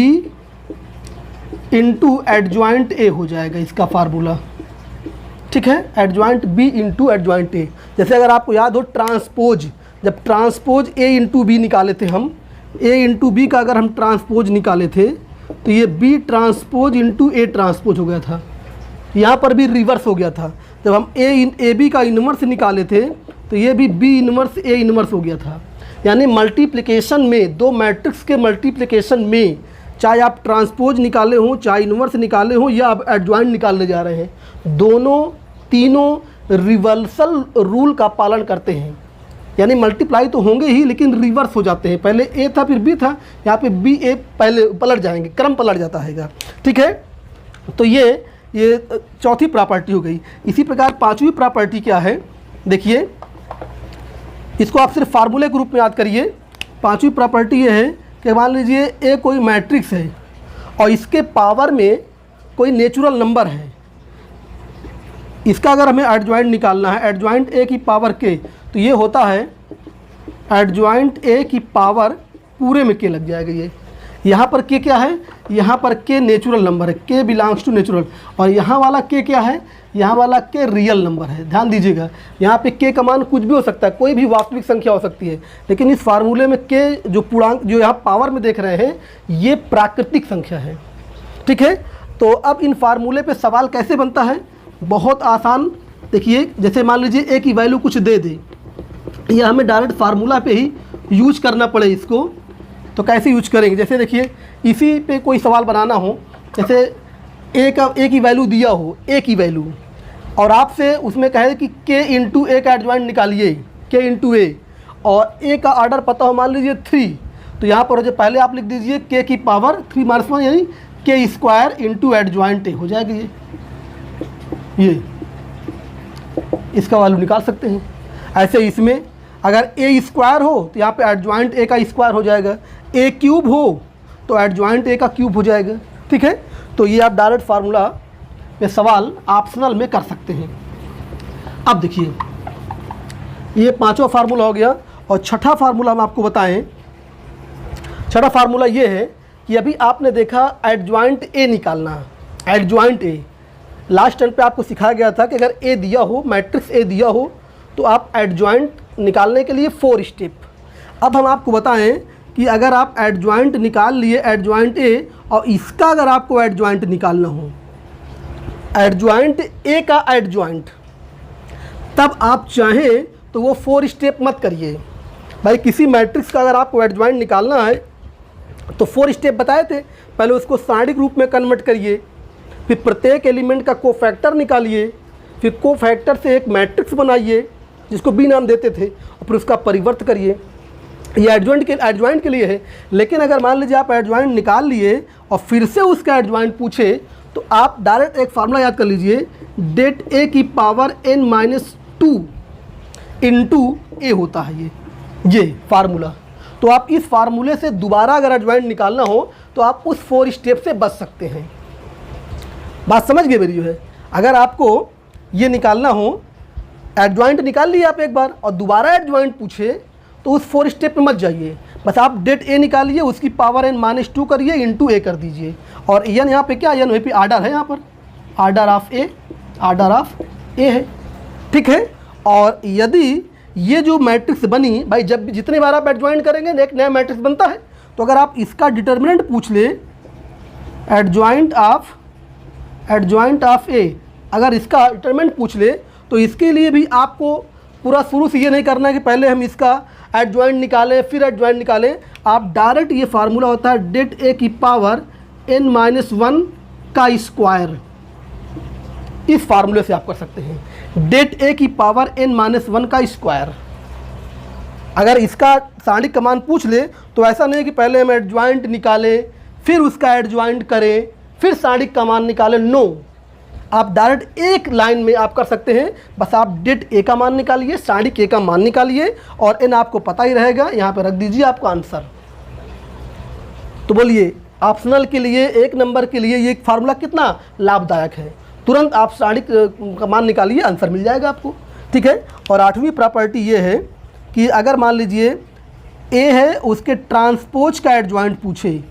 into adjoint a हो जाएगा इसका फार्मूला। ठीक है, adjoint b into adjoint a। जैसे अगर आपको याद हो ट्रांसपोज, जब ट्रांसपोज a इंटू बी निकाले थे हम, a इंटू बी का अगर हम ट्रांसपोज निकाले थे तो ये b transpose into a transpose हो गया था। यहाँ पर भी रिवर्स हो गया था, जब हम ए बी का इन्वर्स निकाले थे तो ये भी बी इन्वर्स ए इन्वर्स हो गया था। यानी मल्टीप्लिकेशन में, दो मैट्रिक्स के मल्टीप्लिकेशन में, चाहे आप ट्रांसपोज निकाले हों, चाहे इन्वर्स निकाले हों, या आप एडजॉइंट निकालने जा रहे हैं, दोनों तीनों रिवर्सल रूल का पालन करते हैं। यानी मल्टीप्लाई तो होंगे ही लेकिन रिवर्स हो जाते हैं, पहले ए था फिर बी था, यहाँ पे बी ए पहले पलट जाएंगे, क्रम पलट जाता है। ठीक है, तो ये चौथी प्रॉपर्टी हो गई। इसी प्रकार पांचवी प्रॉपर्टी क्या है, देखिए इसको आप सिर्फ फार्मूले के रूप में याद करिए। पांचवी प्रॉपर्टी ये है कि मान लीजिए ए कोई मैट्रिक्स है और इसके पावर में कोई नेचुरल नंबर है, इसका अगर हमें एडजॉइंट निकालना है, एडजॉइंट ए की पावर के, तो ये होता है एडजॉइंट ए की पावर पूरे में के लग जाएगा। ये यहाँ पर के क्या है, यहाँ पर के नेचुरल नंबर है, के बिलोंग्स टू नेचुरल, और यहाँ वाला के क्या है, यहाँ वाला के रियल नंबर है। ध्यान दीजिएगा, यहाँ पे के का मान कुछ भी हो सकता है, कोई भी वास्तविक संख्या हो सकती है, लेकिन इस फार्मूले में के जो पूर्णांक जो यहाँ पावर में देख रहे हैं ये प्राकृतिक संख्या है। ठीक है, तो अब इन फार्मूले पे सवाल कैसे बनता है, बहुत आसान। देखिए जैसे मान लीजिए ए की वैल्यू कुछ दे दे, या हमें डायरेक्ट फार्मूला पे ही यूज करना पड़े इसको, तो कैसे यूज करेंगे। जैसे देखिए इसी पे कोई सवाल बनाना हो, जैसे ए की वैल्यू दिया हो, ए की वैल्यू, और आपसे उसमें कहे कि के इंटू ए का एडजॉइंट निकालिए, के इंटू ए, और ए का ऑर्डर पता हो मान लीजिए 3, तो यहाँ पर जो पहले आप लिख दीजिए के की पावर 3-1 यानी के स्क्वायर इंटू एडजॉइंट ए हो जाएगा। ये इसका वैल्यू निकाल सकते हैं। ऐसे इसमें अगर ए स्क्वायर हो तो यहाँ पे एडजॉइंट ए का स्क्वायर हो जाएगा, ए क्यूब हो तो एडजॉइंट ए का क्यूब हो जाएगा। ठीक है, तो ये आप डायरेक्ट फार्मूला पे सवाल ऑप्शनल में कर सकते हैं। अब देखिए ये पांचवा फार्मूला हो गया, और छठा फार्मूला हम आपको बताएं। छठा फार्मूला ये है कि अभी आपने देखा एडजॉइंट ए निकालना, एडजॉइंट ए लास्ट टाइम पे आपको सिखाया गया था कि अगर ए दिया हो, मैट्रिक्स ए दिया हो, तो आप एडजॉइंट निकालने के लिए 4 स्टेप। अब हम आपको बताएं कि अगर आप एडजॉइंट निकाल लिए एडजॉइंट ए और इसका अगर आपको एडजॉइंट निकालना हो, एडजॉइंट ए का एडजॉइंट, तब आप चाहें तो वो 4 स्टेप मत करिए भाई। किसी मैट्रिक्स का अगर आपको एडजॉइंट निकालना है तो 4 स्टेप बताए थे। पहले उसको सारणिक रूप में कन्वर्ट करिए, फिर प्रत्येक एलिमेंट का कोफैक्टर निकालिए, फिर कोफैक्टर से एक मैट्रिक्स बनाइए जिसको बी नाम देते थे, और फिर उसका परिवर्त करिए। ये एडजॉइंट के लिए है। लेकिन अगर मान लीजिए आप एडजॉइंट निकाल लिए और फिर से उसका एडजॉइंट पूछे तो आप डायरेक्ट एक फार्मूला याद कर लीजिए, डेट ए की पावर n-2 इंटू ए होता है ये फार्मूला। तो आप इस फार्मूले से दोबारा अगर एडजॉइंट निकालना हो तो आप उस 4 स्टेप से बच सकते हैं। बात समझ गए मेरी जो है। अगर आपको ये निकालना हो, एडजॉइंट निकाल लिए आप एक बार और दोबारा एडजॉइंट पूछे तो उस 4 स्टेप में मत जाइए। बस आप डेट ए निकालिए, उसकी पावर n-2 करिए, इंटू ए कर दीजिए। और एन यहाँ पे क्या, एन वहीं पे आर्डर है, यहाँ पर आर्डर ऑफ ए है, ठीक है। और यदि ये जो मैट्रिक्स बनी भाई, जब जितनी बार आप एडजॉइंट करेंगे एक नया मैट्रिक्स बनता है। तो अगर आप इसका डिटर्मिनेंट पूछ ले, एडजॉइंट ऑफ ए, अगर इसका डिटर्मिनेंट पूछ ले तो इसके लिए भी आपको पूरा शुरू से ये नहीं करना है कि पहले हम इसका एडजॉइंट निकालें फिर एडजॉइंट निकालें। आप डायरेक्ट, ये फार्मूला होता है डेट ए की पावर n-1 का स्क्वायर, इस फार्मूले से आप कर सकते हैं। डेट ए की पावर n-1 का स्क्वायर। अगर इसका सारणिक का मान पूछ ले तो ऐसा नहीं कि पहले हम एडजॉइंट निकालें फिर उसका एडजॉइंट करें फिर सारणिक का मान निकालें। नो, आप डायरेक्ट एक लाइन में आप कर सकते हैं। बस आप डेट ए का मान निकालिए, सारणिक ए का मान निकालिए और n आपको पता ही रहेगा, यहाँ पे रख दीजिए आपका आंसर। तो बोलिए, ऑप्शनल के लिए 1 नंबर के लिए ये फार्मूला कितना लाभदायक है। तुरंत आप सारणिक का मान निकालिए, आंसर मिल जाएगा आपको, ठीक है। और 8वीं प्रॉपर्टी ये है कि अगर मान लीजिए ए है, उसके ट्रांसपोज का एडजॉइंट पूछे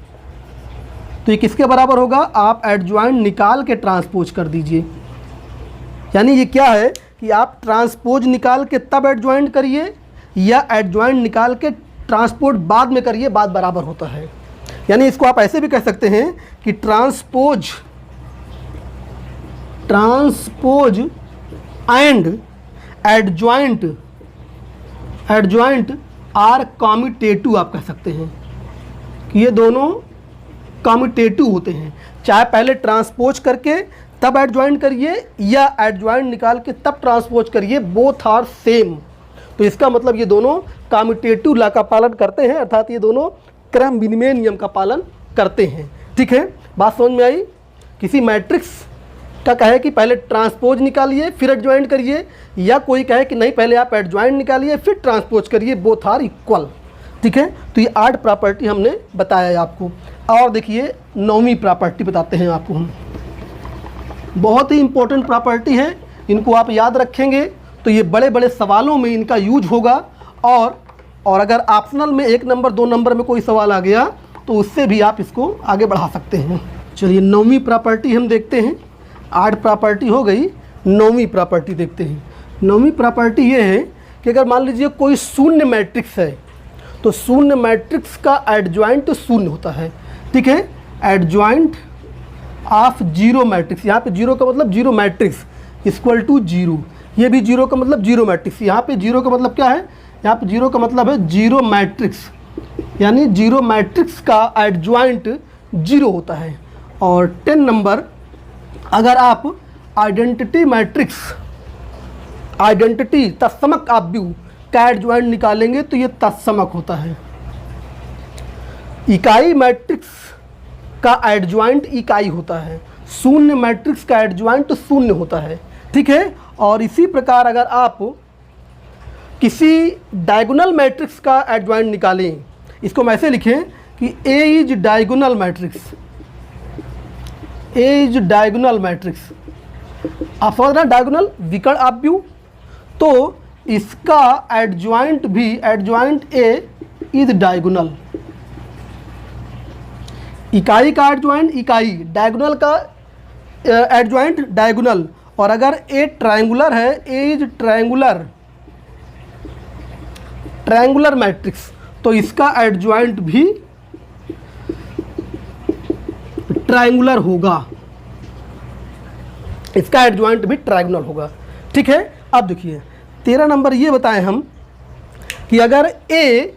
तो ये किसके बराबर होगा, आप एडजॉइंट निकाल के ट्रांसपोज कर दीजिए। यानी ये क्या है कि आप ट्रांसपोज निकाल के तब एडजॉइंट करिए या एडजॉइंट निकाल के ट्रांसपोज बाद में करिए, बात बराबर होता है। यानी इसको आप ऐसे भी कह सकते हैं कि transpose and adjoint are commutative, आप कह सकते हैं कि ये दोनों कॉम्यूटेटिव होते हैं। चाहे पहले ट्रांसपोज करके तब एडजॉइंट करिए या एडजॉइंट निकाल के तब ट्रांसपोज करिए, बोथ आर सेम। तो इसका मतलब ये दोनों कॉम्यूटेटिव लॉ का पालन करते हैं, अर्थात ये दोनों क्रम विनिमय नियम का पालन करते हैं, ठीक है। बात समझ में आई। किसी मैट्रिक्स का कहे कि पहले ट्रांसपोज निकालिए फिर एडजॉइंट करिए, या कोई कहे कि नहीं पहले आप एडजॉइंट निकालिए फिर ट्रांसपोज करिए, बोथ आर इक्वल, ठीक है। तो ये 8 प्रॉपर्टी हमने बताया है आपको। और देखिए 9वीं प्रॉपर्टी बताते हैं आपको हम। बहुत ही इंपॉर्टेंट प्रॉपर्टी है, इनको आप याद रखेंगे तो ये बड़े बड़े सवालों में इनका यूज होगा। और अगर ऑप्शनल में 1 नंबर 2 नंबर में कोई सवाल आ गया तो उससे भी आप इसको आगे बढ़ा सकते हैं। चलिए 9वीं प्रॉपर्टी हम देखते हैं। 8 प्रॉपर्टी हो गई, 9वीं प्रॉपर्टी देखते हैं। 9वीं प्रॉपर्टी ये है कि अगर मान लीजिए कोई शून्य मैट्रिक्स है तो शून्य मैट्रिक्स का एडजॉइंट शून्य होता है, ठीक है। एडजॉइंट ऑफ जीरो मैट्रिक्स, यहाँ पे जीरो का मतलब zero matrix equal to zero, ये भी जीरो का मतलब जीरो मैट्रिक्स। यहाँ पे जीरो का मतलब क्या है, यहाँ पे जीरो का मतलब है जीरो मैट्रिक्स, यानी जीरो मैट्रिक्स का एडजॉइंट जीरो होता है। और 10 नंबर, अगर आप आइडेंटिटी मैट्रिक्स, आइडेंटिटी तत्समक आव्यूह का एडजॉइंट निकालेंगे तो ये तत्समक होता है। इकाई मैट्रिक्स का एडजॉइंट इकाई होता है, शून्य मैट्रिक्स का एडजॉइंट शून्य होता है, ठीक है। और इसी प्रकार अगर आप किसी डायगोनल मैट्रिक्स का एडजॉइंट निकालें, इसको हम ऐसे लिखें कि a is diagonal matrix, a is diagonal matrix, आप समझ रहे हैं, डायगोनल विकर्ण आव्यूह, तो इसका एडजॉइंट भी, एडजॉइंट ए इज डायगोनल। इकाई का एडजॉइंट इकाई, डायगोनल का एडजॉइंट डायगोनल। और अगर ए ट्रायंगुलर है, ए इज ट्रायंगुलर, ट्रायंगुलर मैट्रिक्स, तो इसका एडजॉइंट भी ट्रायंगुलर होगा, इसका एडजॉइंट भी ट्रायंगुलर होगा। ठीक है, अब देखिए 13 नंबर ये बताएं हम कि अगर ए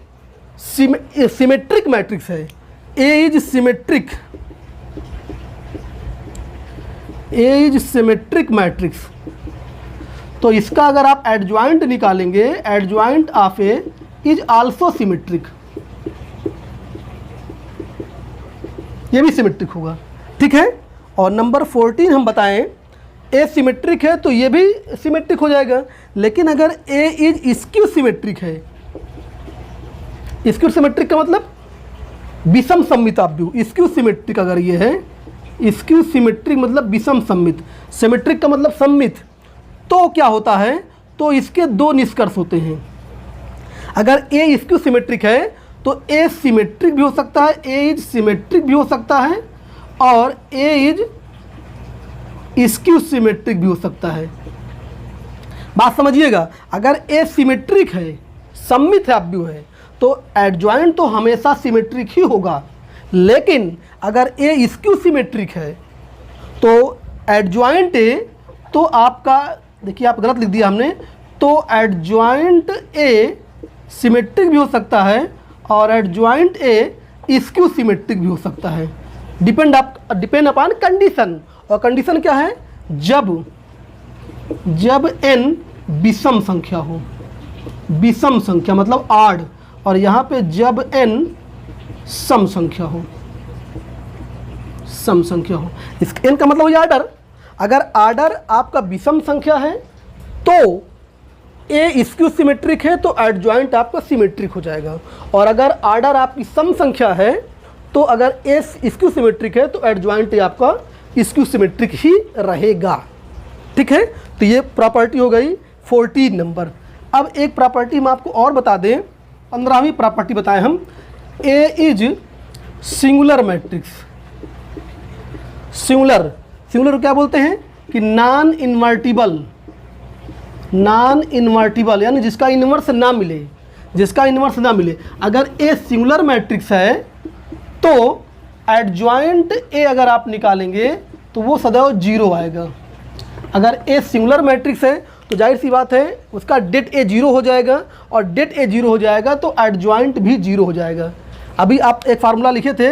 सिमेट्रिक मैट्रिक्स है, ए इज सिमेट्रिक मैट्रिक्स, तो इसका अगर आप एडजॉइंट निकालेंगे, adjoint of A is also symmetric, ये भी सिमेट्रिक होगा। ठीक है, और नंबर 14 हम बताएं ए सिमेट्रिक है तो ये भी सिमेट्रिक हो जाएगा, लेकिन अगर ए इज स्क्यू सिमेट्रिक है, स्क्यू सिमेट्रिक का मतलब विषम सममित आव्यूह, स्क्यू सिमेट्रिक अगर ये है, स्क्यू सिमेट्रिक मतलब विषम सममित, सिमेट्रिक का मतलब सममित, तो क्या होता है, तो इसके दो निष्कर्ष होते हैं। अगर ए स्क्यू सिमेट्रिक है तो ए सिमेट्रिक भी हो सकता है, ए इज सिमेट्रिक भी हो सकता है, और ए इज स्क्यू सिमेट्रिक भी हो सकता है। बात समझिएगा, अगर ए सिमेट्रिक है, सममित है आव्यूह है, तो एडजॉइंट तो हमेशा सिमेट्रिक ही होगा, लेकिन अगर ए स्क्यू सिमेट्रिक है तो एडजॉइंट ए तो आपका, देखिए आप गलत लिख दिया हमने, तो एडजॉइंट ए सिमेट्रिक भी हो सकता है और एडजॉइंट ए स्क्यू सिमेट्रिक भी हो सकता है, डिपेंड अपॉन कंडीशन। और कंडीशन क्या है, जब n विषम संख्या हो, विषम संख्या मतलब आड, और यहाँ पे जब n सम संख्या हो, सम संख्या हो, इस n का मतलब हो आर्डर। अगर आर्डर आपका विषम संख्या है तो ए स्क्यू सिमेट्रिक है तो एडजॉइंट आपका सिमेट्रिक हो जाएगा, और अगर आर्डर आपकी सम संख्या है तो अगर ए स्क्यू सिमेट्रिक है तो एडजॉइंट आपका स्क्यू सिमेट्रिक ही रहेगा। ठीक है, तो ये प्रॉपर्टी हो गई 14 नंबर। अब एक प्रॉपर्टी हम आपको और बता दें, 15वीं प्रॉपर्टी बताएं हम, ए इज सिंगुलर मैट्रिक्स। सिंगुलर क्या बोलते हैं कि नॉन इनवर्टिबल, यानी जिसका इन्वर्स ना मिले, अगर ए सिंगुलर मैट्रिक्स है तो एडजॉइंट ए अगर आप निकालेंगे तो वो सदैव 0 आएगा। अगर ए सिंगुलर मैट्रिक्स है तो जाहिर सी बात है उसका डेट ए 0 हो जाएगा, और डेट ए 0 हो जाएगा तो एडजॉइंट भी 0 हो जाएगा। अभी आप एक फार्मूला लिखे थे,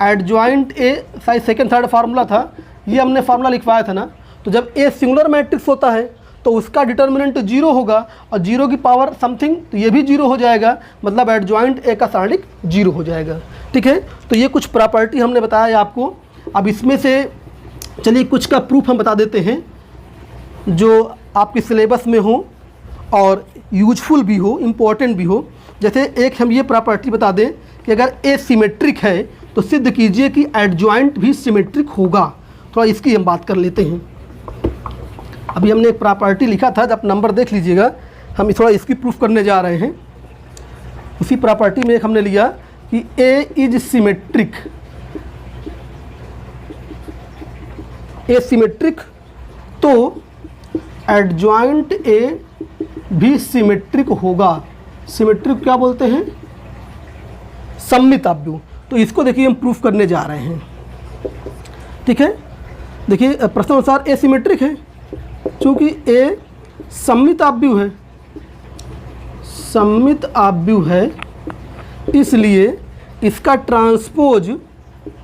एडजॉइंट ए शायद सेकंड थर्ड फार्मूला था, ये हमने फार्मूला लिखवाया था ना, तो जब ए सिंगुलर मैट्रिक्स होता है तो उसका डिटर्मिनेंट 0 होगा, और 0 की पावर समथिंग तो ये भी 0 हो जाएगा, मतलब एडजॉइंट ए का सारणिक 0 हो जाएगा। ठीक है, तो ये कुछ प्रॉपर्टी हमने बताया आपको। अब इसमें से चलिए कुछ का प्रूफ हम बता देते हैं जो आपके सिलेबस में हो और यूजफुल भी हो, इम्पोर्टेंट भी हो। जैसे एक हम ये प्रॉपर्टी बता दें कि अगर ए सिमेट्रिक है तो सिद्ध कीजिए कि एडजॉइंट भी सिमेट्रिक होगा। थोड़ा इसकी हम बात कर लेते हैं। अभी हमने एक प्रॉपर्टी लिखा था, जब नंबर देख लीजिएगा, हम थोड़ा इसकी प्रूफ करने जा रहे हैं। उसी प्रॉपर्टी में एक हमने लिया कि a is symmetric, A symmetric तो एडजॉइंट ए भी सिमेट्रिक होगा। सिमेट्रिक क्या बोलते हैं, सममित आव्यूह। तो इसको देखिए हम प्रूफ करने जा रहे हैं। ठीक है, देखिए प्रश्न अनुसार ए सिमेट्रिक है क्योंकि ए सममित आव्यूह है, सममित आव्यूह है, इसलिए इसका ट्रांसपोज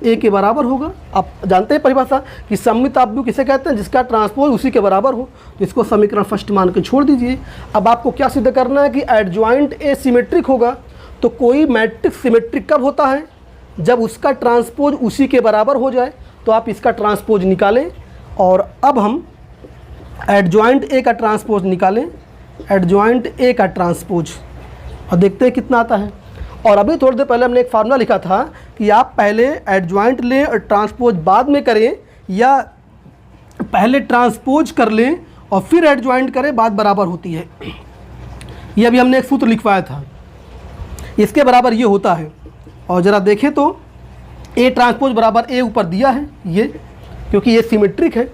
ए के बराबर होगा। आप जानते हैं परिभाषा कि सममित आव्यूह किसे कहते हैं, जिसका ट्रांसपोज उसी के बराबर हो। तो इसको समीकरण फर्स्ट मान के छोड़ दीजिए। अब आपको क्या सिद्ध करना है कि एडजॉइंट ए सिमेट्रिक होगा। तो कोई मैट्रिक्स सिमेट्रिक कब होता है, जब उसका ट्रांसपोज उसी के बराबर हो जाए। तो आप इसका ट्रांसपोज निकालें, और अब हम एडजॉइंट ए का ट्रांसपोज निकालें, एडजॉइंट ए का ट्रांसपोज, और देखते हैं कितना आता है। और अभी थोड़ी देर पहले हमने एक फार्मूला लिखा था कि आप पहले एडजॉइंट लें और ट्रांसपोज बाद में करें, या पहले ट्रांसपोज कर लें और फिर एडजॉइंट करें, बात बराबर होती है। ये अभी हमने एक सूत्र लिखवाया था, इसके बराबर ये होता है। और ज़रा देखें तो ए ट्रांसपोज बराबर ए ऊपर दिया है ये, क्योंकि ये सिमेट्रिक है।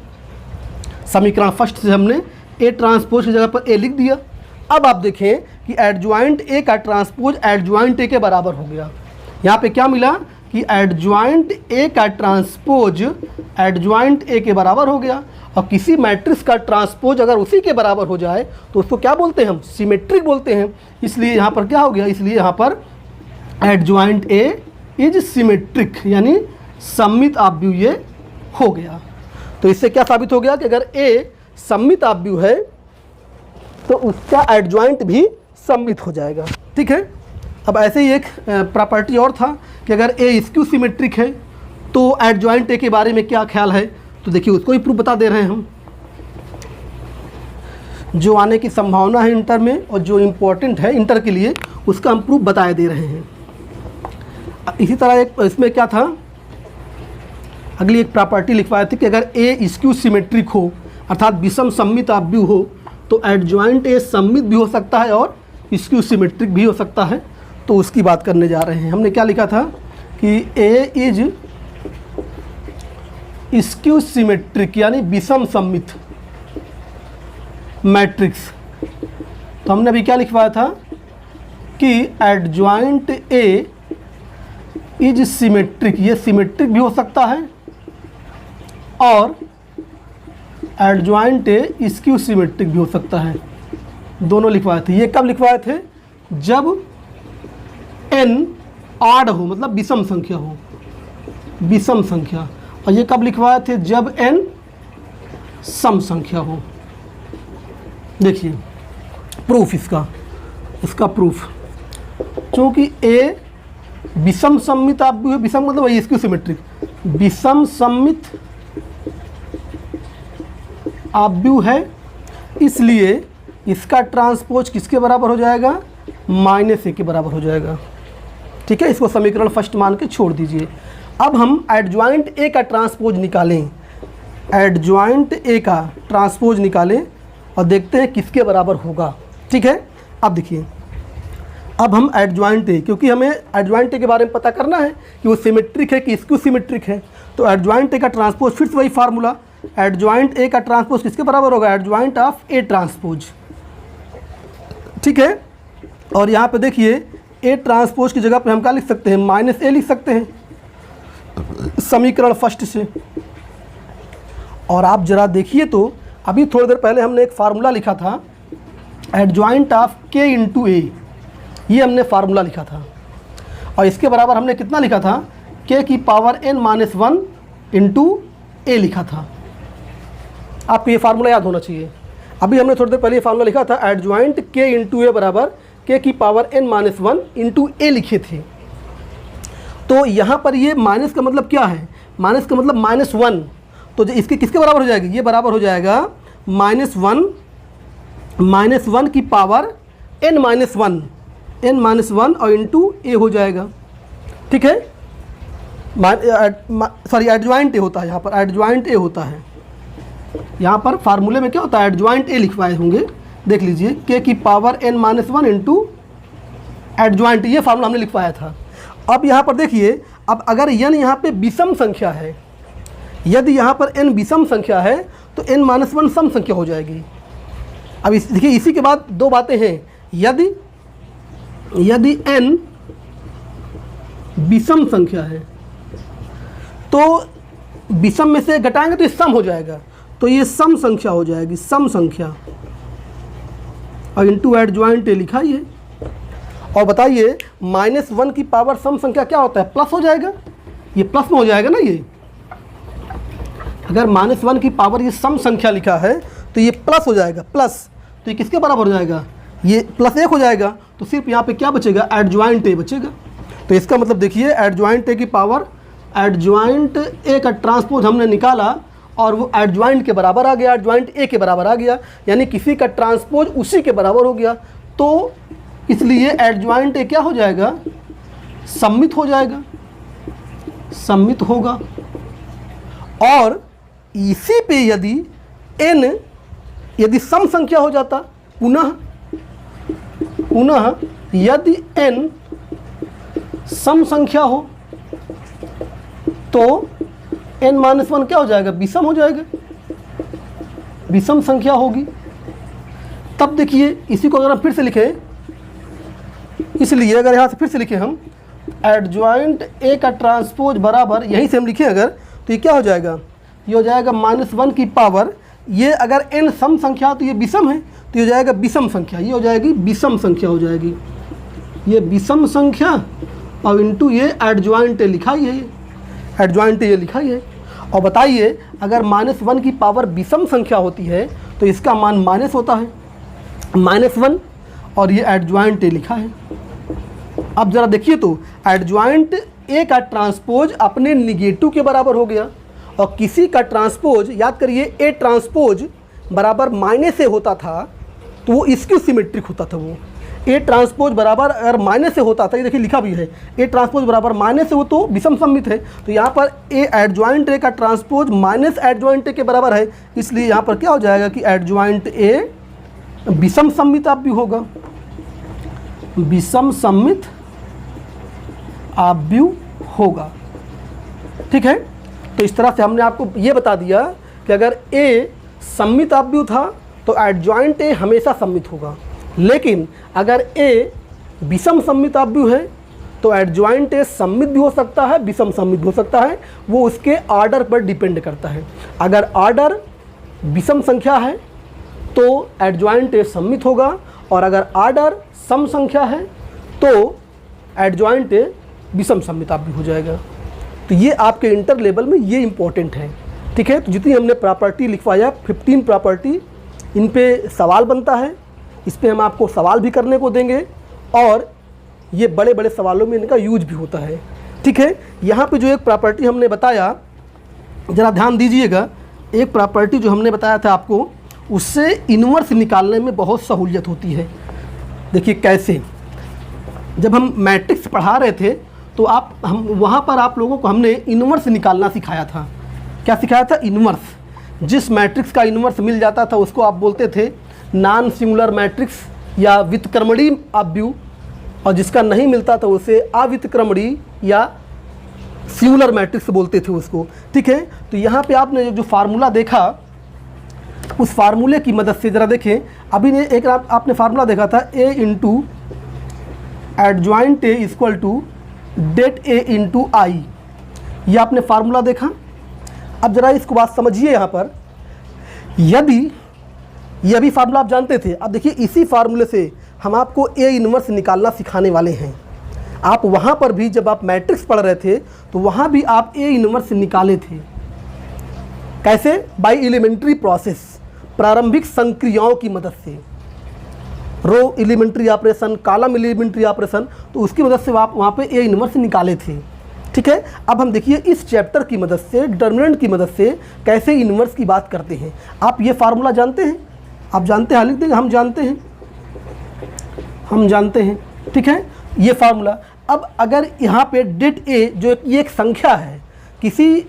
समीकरण फर्स्ट से हमने ए ट्रांसपोज की जगह पर ए लिख दिया। अब आप देखें कि एडजॉइंट ए का ट्रांसपोज एडजॉइंट ए के बराबर हो गया। यहाँ पे क्या मिला कि एडजॉइंट ए का ट्रांसपोज एडजॉइंट ए के बराबर हो गया। और किसी मैट्रिक्स का ट्रांसपोज अगर उसी के बराबर हो जाए तो उसको क्या बोलते हैं हम, सिमेट्रिक बोलते हैं। इसलिए यहाँ पर क्या हो गया, इसलिए यहाँ पर एडजॉइंट ए इज सिमेट्रिक, यानी सममित आव्यूह ये हो गया। तो इससे क्या साबित हो गया कि अगर ए सममित आव्यूह है तो उसका एडजॉइंट भी सममित हो जाएगा। ठीक है। अब ऐसे ही एक प्रॉपर्टी और था कि अगर ए स्क्यू सिमेट्रिक है तो एडजॉइंट ए के बारे में क्या ख्याल है, तो देखिए उसको ही प्रूफ बता दे रहे हैं हम। जो आने की संभावना है इंटर में और जो इम्पोर्टेंट है इंटर के लिए, उसका हम प्रूफ बता दे रहे हैं। इसी तरह एक इसमें क्या था, अगली एक प्रॉपर्टी लिखवाई थी कि अगर ए स्क्यू सिमेट्रिक हो अर्थात विषम सममित आव्यूह हो तो एडजॉइंट ए सममित भी हो सकता है और स्क्यू सिमेट्रिक भी हो सकता है। तो उसकी बात करने जा रहे हैं। हमने क्या लिखा था कि ए इज स्क्यू सिमेट्रिक यानी विषम सममित मैट्रिक्स। तो हमने अभी क्या लिखवाया था कि एडजॉइंट ए इज सिमेट्रिक, ये सिमेट्रिक भी हो सकता है और एडजॉइंट ए स्क्यू सिमेट्रिक भी हो सकता है। दोनों लिखवाए थे। ये कब लिखवाए थे, जब n आड हो, मतलब विषम संख्या हो, विषम संख्या। और ये कब लिखवाए थे, जब n सम संख्या हो। देखिए प्रूफ इसका प्रूफ, क्योंकि a विषम सममित आव्यूह है, विषम मतलब वही स्क्यू सिमेट्रिक, विषम सममित आव्यूह है, इसलिए इसका ट्रांसपोज किसके बराबर हो जाएगा, -a के बराबर हो जाएगा। ठीक है, इसको समीकरण फर्स्ट मान के छोड़ दीजिए। अब हम एडजॉइंट ए का ट्रांसपोज निकालें, एडजॉइंट ए का ट्रांसपोज निकालें और देखते हैं किसके बराबर होगा। ठीक है, अब देखिए, अब हम एडजॉइंट ए, क्योंकि हमें एडजॉइंट ए के बारे में पता करना है कि वो सिमेट्रिक है कि स्क्यू सिमेट्रिक है, तो एडजॉइंट ए का ट्रांसपोज फिर से वही फार्मूला, एडजॉइंट ए का ट्रांसपोज किसके बराबर होगा, एडजॉइंट ऑफ ए ट्रांसपोज। ठीक है, और यहाँ पे देखिए ए ट्रांसपोज की जगह पे हम क्या लिख सकते हैं, -a लिख सकते हैं समीकरण फर्स्ट से। और आप जरा देखिए तो अभी थोड़ी देर पहले हमने एक फार्मूला लिखा था एडजॉइंट ऑफ k इंटू ए, ये हमने फार्मूला लिखा था और इसके बराबर हमने कितना लिखा था, k की पावर n-1 इंटू ए लिखा था। आपको ये फार्मूला याद होना चाहिए। अभी हमने थोड़ी देर पहले ये फार्मूला लिखा था एडजॉइंट k इंटू ए बराबर k की पावर n-1 इंटू ए लिखे थे। तो यहाँ पर ये माइनस का मतलब क्या है, माइनस का मतलब -1, तो इसके किसके बराबर हो जाएगी, ये बराबर हो जाएगा -1 की पावर n-1 और इंटू ए हो जाएगा। ठीक है, सॉरी एडजॉइंट ए होता है, यहाँ पर एडजॉइंट ए होता है। यहाँ पर फार्मूले में क्या होता है, एडजॉइंट ए लिखवाए होंगे, देख लीजिए k की पावर n-1 इंटू एडजॉइंट, ये फार्मूला हमने लिखवाया था। अब यहाँ पर देखिए, अब अगर n यहाँ पे विषम संख्या है, यदि यहाँ पर n विषम संख्या है तो n-1 सम संख्या हो जाएगी। अब देखिए इसी के बाद दो बातें हैं, यदि n विषम संख्या है तो विषम में से घटाएंगे तो ये सम हो जाएगा, तो ये सम संख्या हो जाएगी, सम संख्या, और इंटू एडजॉइंट ए लिखा ये। और बताइए -1 की पावर सम संख्या क्या होता है, प्लस हो जाएगा, ये प्लस में हो जाएगा ना। ये अगर -1 की पावर ये सम संख्या लिखा है तो ये प्लस हो जाएगा, प्लस, तो ये किसके बराबर हो जाएगा, ये +1 हो जाएगा। तो सिर्फ यहाँ पे क्या बचेगा, एडजॉइंट ए बचेगा। तो इसका मतलब देखिए एडजॉइंट ए की पावर, एडजॉइंट ए का ट्रांसपोज हमने निकाला और वो एडजॉइंट के बराबर आ गया, एडजॉइंट ए के बराबर आ गया, यानी किसी का ट्रांसपोज उसी के बराबर हो गया। तो इसलिए एडजॉइंट ए क्या हो जाएगा, सम्मित हो जाएगा, सम्मित होगा। और इसी पे यदि n यदि सम संख्या हो जाता, पुनः यदि n सम संख्या हो तो n-1 क्या हो जाएगा, विषम हो जाएगा, विषम संख्या होगी। तब देखिए इसी को अगर हम फिर से लिखें, इसलिए अगर यहाँ से फिर से लिखें हम एडजॉइंट ए का ट्रांसपोज बराबर, यहीं से हम लिखें अगर, तो ये क्या हो जाएगा, ये हो जाएगा -1 की पावर, ये अगर n सम संख्या तो ये विषम है, तो ये हो जाएगा विषम संख्या, ये हो जाएगी विषम संख्या हो जाएगी, ये विषम संख्या और इंटू ये एडजॉइंट ए लिखा ही है, एडजॉइंट ए ये लिखा ही है। और बताइए अगर -1 की पावर विषम संख्या होती है तो इसका मान माइनस होता है, -1, और ये एडजॉइंट ए लिखा है। अब ज़रा देखिए तो एडजॉइंट ए का ट्रांसपोज अपने निगेटिव के बराबर हो गया, और किसी का ट्रांसपोज याद करिए ए ट्रांसपोज बराबर माइनस से होता था तो वो इसकी सिमेट्रिक होता था, वो ए ट्रांसपोज बराबर अगर माइनस से होता था, ये देखिए लिखा भी है, ए ट्रांसपोज बराबर माइनस से हो तो विषम सममित है, तो यहाँ पर ए एडजॉइंट ए का ट्रांसपोज माइनस एडजॉइंट ए के बराबर है, इसलिए यहाँ पर क्या हो जाएगा कि एडजॉइंट ए विषम सममित आप भी होगा, विषम सममित आव्यूह होगा। ठीक है, तो इस तरह से हमने आपको ये बता दिया कि अगर ए सममित आव्यूह था तो एडजॉइंट ए हमेशा सममित होगा, लेकिन अगर ए विषम सममित आव्यूह है तो एडजॉइंट ए सममित भी हो सकता है, विषम सममित भी हो सकता है, वो उसके ऑर्डर पर डिपेंड करता है। अगर ऑर्डर विषम संख्या है तो एडजॉइंट ए सममित होगा, और अगर ऑर्डर सम संख्या है तो एडजॉइंट ए विषम सममित आव्यूह हो जाएगा। तो ये आपके इंटर लेवल में ये इंपॉर्टेंट है। ठीक है, तो जितनी हमने प्रॉपर्टी लिखवाया 15 प्रॉपर्टी, इन पे सवाल बनता है, इस पे हम आपको सवाल भी करने को देंगे, और ये बड़े बड़े सवालों में इनका यूज भी होता है। ठीक है, यहाँ पे जो एक प्रॉपर्टी हमने बताया, ज़रा ध्यान दीजिएगा, एक प्रॉपर्टी जो हमने बताया था आपको, उससे इन्वर्स निकालने में बहुत सहूलियत होती है। देखिए कैसे, जब हम मैट्रिक्स पढ़ा रहे थे तो हम वहाँ पर आप लोगों को हमने इन्वर्स निकालना सिखाया था। क्या सिखाया था? इन्वर्स। जिस मैट्रिक्स का इन्वर्स मिल जाता था उसको आप बोलते थे नॉन सिंगुलर मैट्रिक्स या व्युत्क्रमणीय आव्यूह, और जिसका नहीं मिलता था उसे अव्युत्क्रमणीय या सिंगुलर मैट्रिक्स बोलते थे उसको। ठीक है, तो यहाँ पे आपने जो फार्मूला देखा, उस फार्मूले की मदद से ज़रा देखें, अभी ने एक आपने फार्मूला देखा था a into adjoint a equal to det A into I, ये आपने फार्मूला देखा। अब ज़रा इसको बात समझिए, यहाँ पर यदि ये भी फार्मूला आप जानते थे, अब देखिए इसी फार्मूले से हम आपको ए इन्वर्स निकालना सिखाने वाले हैं। आप वहाँ पर भी जब आप मैट्रिक्स पढ़ रहे थे तो वहाँ भी आप ए इन्वर्स निकाले थे। कैसे? बाय एलिमेंट्री प्रोसेस, प्रारंभिक संक्रियाओं की मदद से, row elementary operation, column elementary operation, तो उसकी मदद से आप वहाँ पे ए इन्वर्स निकाले थे। ठीक है, अब हम देखिए इस चैप्टर की मदद से, डिटर्मिनेंट की मदद से कैसे इन्वर्स की बात करते हैं। आप ये फार्मूला जानते हैं? आप जानते हैं? लिख देंगे हम जानते हैं, हम जानते हैं। ठीक है, ये फार्मूला। अब अगर यहाँ पे डेट ए जो ये एक संख्या है, किसी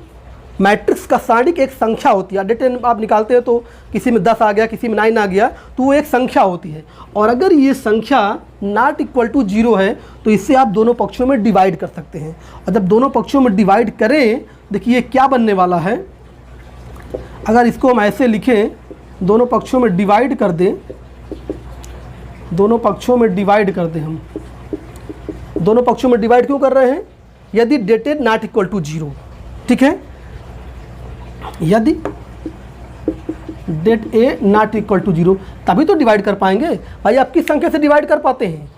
मैट्रिक्स का सारणिक एक संख्या होती है, डेट ए आप निकालते हैं तो किसी में 10 आ गया, किसी में 9 आ गया, तो वो एक संख्या होती है। और अगर ये संख्या नॉट इक्वल टू 0 है तो इससे आप दोनों पक्षों में डिवाइड कर सकते हैं। और जब दोनों पक्षों में डिवाइड करें, देखिए क्या बनने वाला है, अगर इसको हम ऐसे लिखें, दोनों पक्षों में डिवाइड कर दें, दोनों पक्षों में डिवाइड कर दें, हम दोनों पक्षों में डिवाइड क्यों कर रहे हैं? यदि det A not equal to 0, ठीक है, यदि det A not equal to 0, तभी तो डिवाइड कर पाएंगे। भाई आप किस संख्या से डिवाइड कर पाते हैं?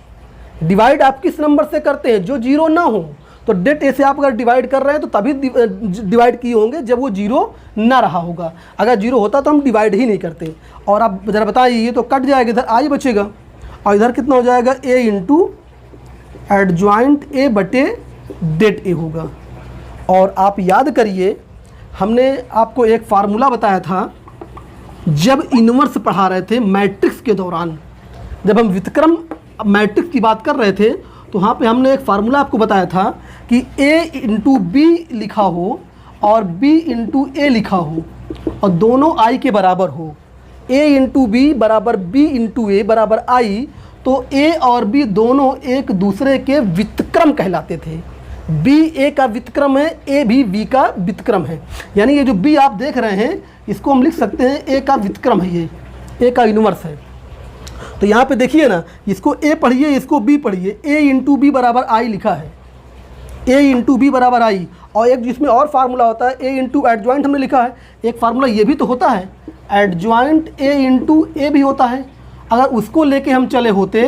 डिवाइड आप किस नंबर से करते हैं? जो 0 ना हो। तो डेट ए से आप अगर डिवाइड कर रहे हैं तो तभी डिवाइड किए होंगे जब वो 0 ना रहा होगा। अगर 0 होता तो हम डिवाइड ही नहीं करते। और आप ज़रा बताइए, ये तो कट जाएगा, इधर आई बचेगा, और इधर कितना हो जाएगा? ए इंटू एडजॉइंट ए बटे डेट ए होगा। और आप याद करिए, हमने आपको एक फार्मूला बताया था जब इन्वर्स पढ़ा रहे थे मैट्रिक्स के दौरान, जब हम व्युत्क्रम मैट्रिक्स की बात कर रहे थे तो वहाँ पे हमने एक फार्मूला आपको बताया था कि a इंटू बी लिखा हो और b इंटू ए लिखा हो और दोनों i के बराबर हो। a इंटू बी बराबर b इंटू ए बराबर i, तो a और b दोनों एक दूसरे के व्युत्क्रम कहलाते थे। b a का व्युत्क्रम है, a भी b का व्युत्क्रम है। यानी ये जो b आप देख रहे हैं इसको हम लिख सकते हैं a का व्युत्क्रम है, ये a का इन्वर्स है। तो यहाँ पे देखिए ना, इसको ए पढ़िए, इसको बी पढ़िए। ए इंटू बी बराबर आई लिखा है, ए इंटू बी बराबर आई। और एक जिसमें और फार्मूला होता है ए इंटू एडजॉइंट हमने लिखा है, एक फार्मूला ये भी तो होता है, एडजॉइंट ए इंटू ए भी होता है। अगर उसको लेके हम चले होते,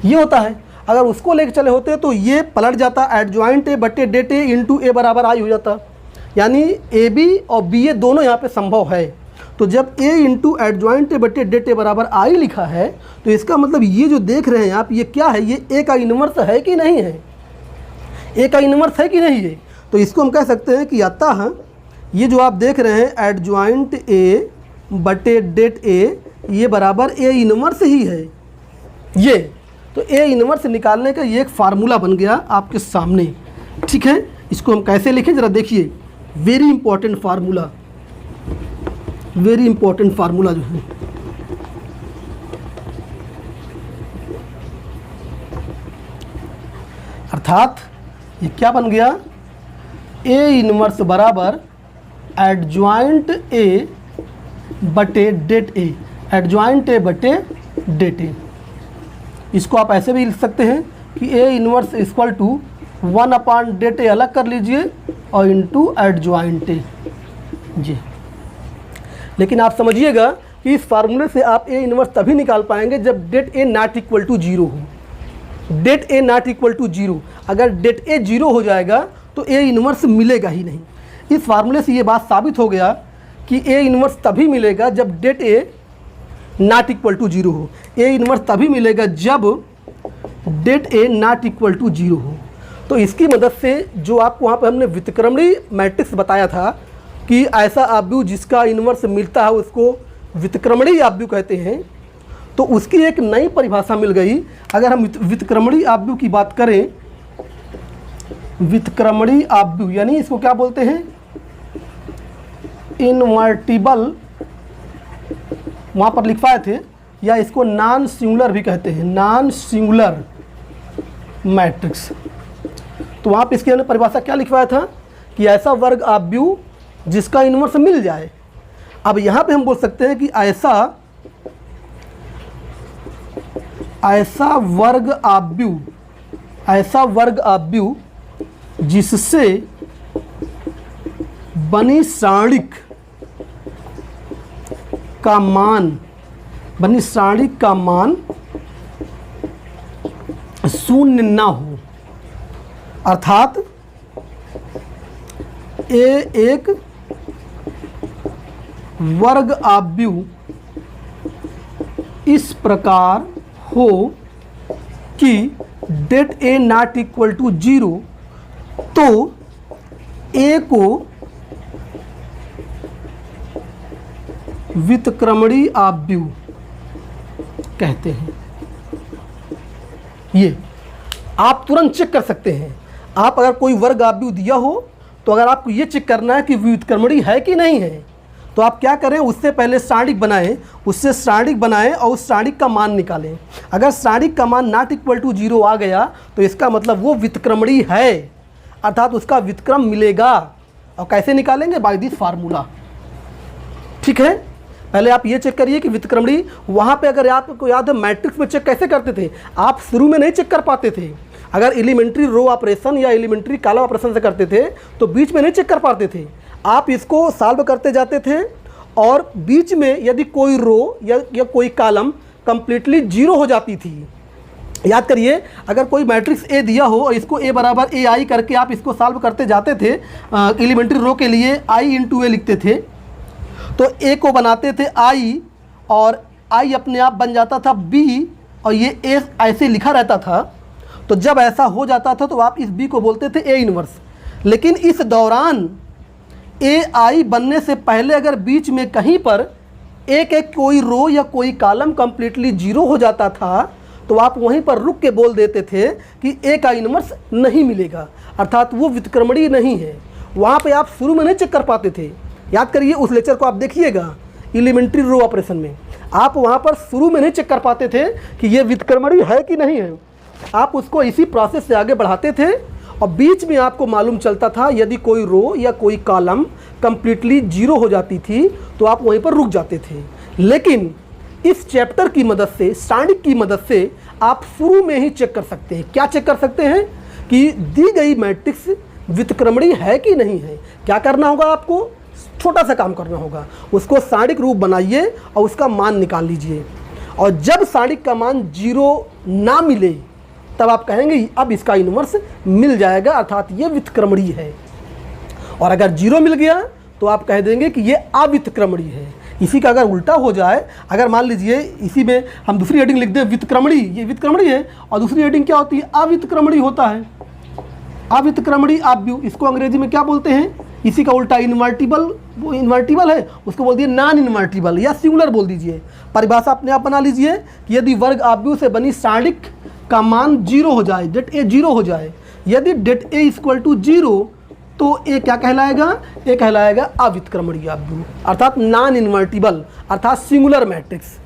ये होता है, अगर उसको लेके चले होते तो ये पलट जाता, एडजॉइंट ए बटे डेट ए इंटू ए बराबर आई हो जाता। यानी ए बी और बी ए दोनों यहाँ पे संभव है। तो जब ए इंटू एडजॉइंट ए बटे डेट ए बराबर आई लिखा है, तो इसका मतलब ये जो देख रहे हैं आप, ये क्या है, ये ए का इन्वर्स है कि नहीं है, ए का इन्वर्स है कि नहीं है। तो इसको हम कह सकते हैं कि अतः ये जो आप देख रहे हैं एडजॉइंट ए बटे डेट ए, ये बराबर ए इन्वर्स ही है ये। तो ए इन्वर्स निकालने का ये एक फार्मूला बन गया आपके सामने, ठीक है। इसको हम कैसे लिखें ज़रा देखिए, very important formula, very important formula जो है, अर्थात ये क्या बन गया, ए इन्वर्स बराबर एडजॉइंट ए बटे डेट ए, एडजॉइंट ए बटे डेट ए। इसको आप ऐसे भी लिख सकते हैं कि a inverse equal to 1 upon det a अलग कर लीजिए और इंटू एडजॉइंट ए जी। लेकिन आप समझिएगा कि इस फार्मूले से आप ए इन्वर्स तभी निकाल पाएंगे जब det A not equal to 0 हो। Det A not equal to 0, अगर डेट ए 0 हो जाएगा तो ए इन्वर्स मिलेगा ही नहीं। इस फार्मूले से ये बात साबित हो गया कि ए इन्वर्स तभी मिलेगा जब det A not equal to 0 हो। ए इन्वर्स तभी मिलेगा जब det A not equal to 0 हो। तो इसकी मदद से जो आपको वहाँ पे हमने व्युत्क्रमणीय मैट्रिक्स बताया था कि ऐसा आव्यूह जिसका इन्वर्स मिलता है उसको व्युत्क्रमणीय आव्यूह कहते हैं, तो उसकी एक नई परिभाषा मिल गई। अगर हम व्युत्क्रमणीय आव्यूह की बात करें, व्युत्क्रमणीय आव्यूह यानी इसको क्या बोलते हैं, इनवर्टिबल, वहाँ पर लिखवाए थे, या इसको नॉन सिंगुलर भी कहते हैं, नॉन सिंगुलर मैट्रिक्स। तो वहाँ पे इसकी हमने परिभाषा क्या लिखवाया था कि ऐसा वर्ग आव्यूह जिसका इन्वर्स मिल जाए। अब यहाँ पे हम बोल सकते हैं कि ऐसा वर्ग आव्यूह जिससे बनी सारणिक का मान शून्य ना हो, अर्थात ए एक वर्ग आव्यूह इस प्रकार हो कि det A not equal to 0, तो ए को व्युत्क्रमणीय आव्यूह कहते हैं। ये आप तुरंत चेक कर सकते हैं। आप अगर कोई वर्ग आव्यूह दिया हो तो अगर आपको ये चेक करना है कि व्युत्क्रमणीय है कि नहीं है, तो आप क्या करें, उससे पहले सारणिक बनाएं, और उस सारणिक का मान निकालें। अगर सारणिक का मान नॉट इक्वल टू 0 आ गया तो इसका मतलब वो व्युत्क्रमणीय है, अर्थात उसका व्युत्क्रम मिलेगा। और कैसे निकालेंगे, बाय दिस फार्मूला, ठीक है। पहले आप ये चेक करिए कि व्युत्क्रमणीय, वहाँ पे अगर आपको याद है मैट्रिक्स में चेक कैसे करते थे, आप शुरू में नहीं चेक कर पाते थे। अगर एलिमेंट्री रो ऑपरेशन या एलिमेंट्री कॉलम ऑपरेशन से करते थे तो बीच में नहीं चेक कर पाते थे, आप इसको सॉल्व करते जाते थे और बीच में यदि कोई रो या कोई कॉलम कंप्लीटली 0 हो जाती थी। याद करिए, अगर कोई मैट्रिक्स ए दिया हो और इसको ए बराबर ए आई करके आप इसको सॉल्व करते जाते थे, एलिमेंट्री रो के लिए आई इंटू ए लिखते थे, तो ए को बनाते थे आई और आई अपने आप बन जाता था बी और ये ए ऐसे लिखा रहता था। तो जब ऐसा हो जाता था तो आप इस बी को बोलते थे ए इन्वर्स। लेकिन इस दौरान ए आई बनने से पहले अगर बीच में कहीं पर एक कोई रो या कोई कॉलम कंप्लीटली 0 हो जाता था तो आप वहीं पर रुक के बोल देते थे कि ए का इन्वर्स नहीं मिलेगा, अर्थात वो व्युत्क्रमणीय नहीं है। वहाँ पे आप शुरू में नहीं चेक कर पाते थे। याद करिए, उस लेक्चर को आप देखिएगा, एलिमेंट्री रो ऑपरेशन में आप वहाँ पर शुरू में नहीं चेक कर पाते थे कि ये व्युत्क्रमणीय है कि नहीं है। आप उसको इसी प्रोसेस से आगे बढ़ाते थे और बीच में आपको मालूम चलता था यदि कोई रो या कोई कॉलम कंप्लीटली 0 हो जाती थी तो आप वहीं पर रुक जाते थे। लेकिन इस चैप्टर की मदद से, सारणिक की मदद से आप शुरू में ही चेक कर सकते हैं। क्या चेक कर सकते हैं कि दी गई मैट्रिक्स व्युत्क्रमणीय है कि नहीं है। क्या करना होगा आपको, छोटा सा काम करना होगा, उसको सारणिक रूप बनाइए और उसका मान निकाल लीजिए, और जब सारणिक का मान 0 ना मिले तब आप कहेंगे अब इसका इन्वर्स मिल जाएगा, अर्थात ये व्युत्क्रमणीय है। और अगर 0 मिल गया तो आप कह देंगे कि ये अव्युत्क्रमणीय है। इसी का अगर उल्टा हो जाए, अगर मान लीजिए इसी में हम दूसरी हेडिंग लिख दें व्युत्क्रमणीय, ये व्युत्क्रमणीय है, और दूसरी हेडिंग क्या होती है, अव्युत्क्रमणीय होता है। अव्युत्क्रमणीय अव्यु, इसको अंग्रेजी में क्या बोलते हैं, इसी का उल्टा इन्वर्टिबल, वो इन्वर्टिबल है उसको बोल दीजिए नॉन इन्वर्टिबल या सिंगुलर बोल दीजिए। परिभाषा अपने आप बना लीजिए कि यदि वर्ग अव्यु से बनी सारणिक का मान 0 हो जाए, डेट ए 0 हो जाए, यदि डेट ए इक्वल टू 0 तो ए क्या कहलाएगा, ए कहलाएगा अव्युत्क्रमणीय अव्यु, अर्थात नॉन इन्वर्टिबल, अर्थात सिंगुलर मैट्रिक्स।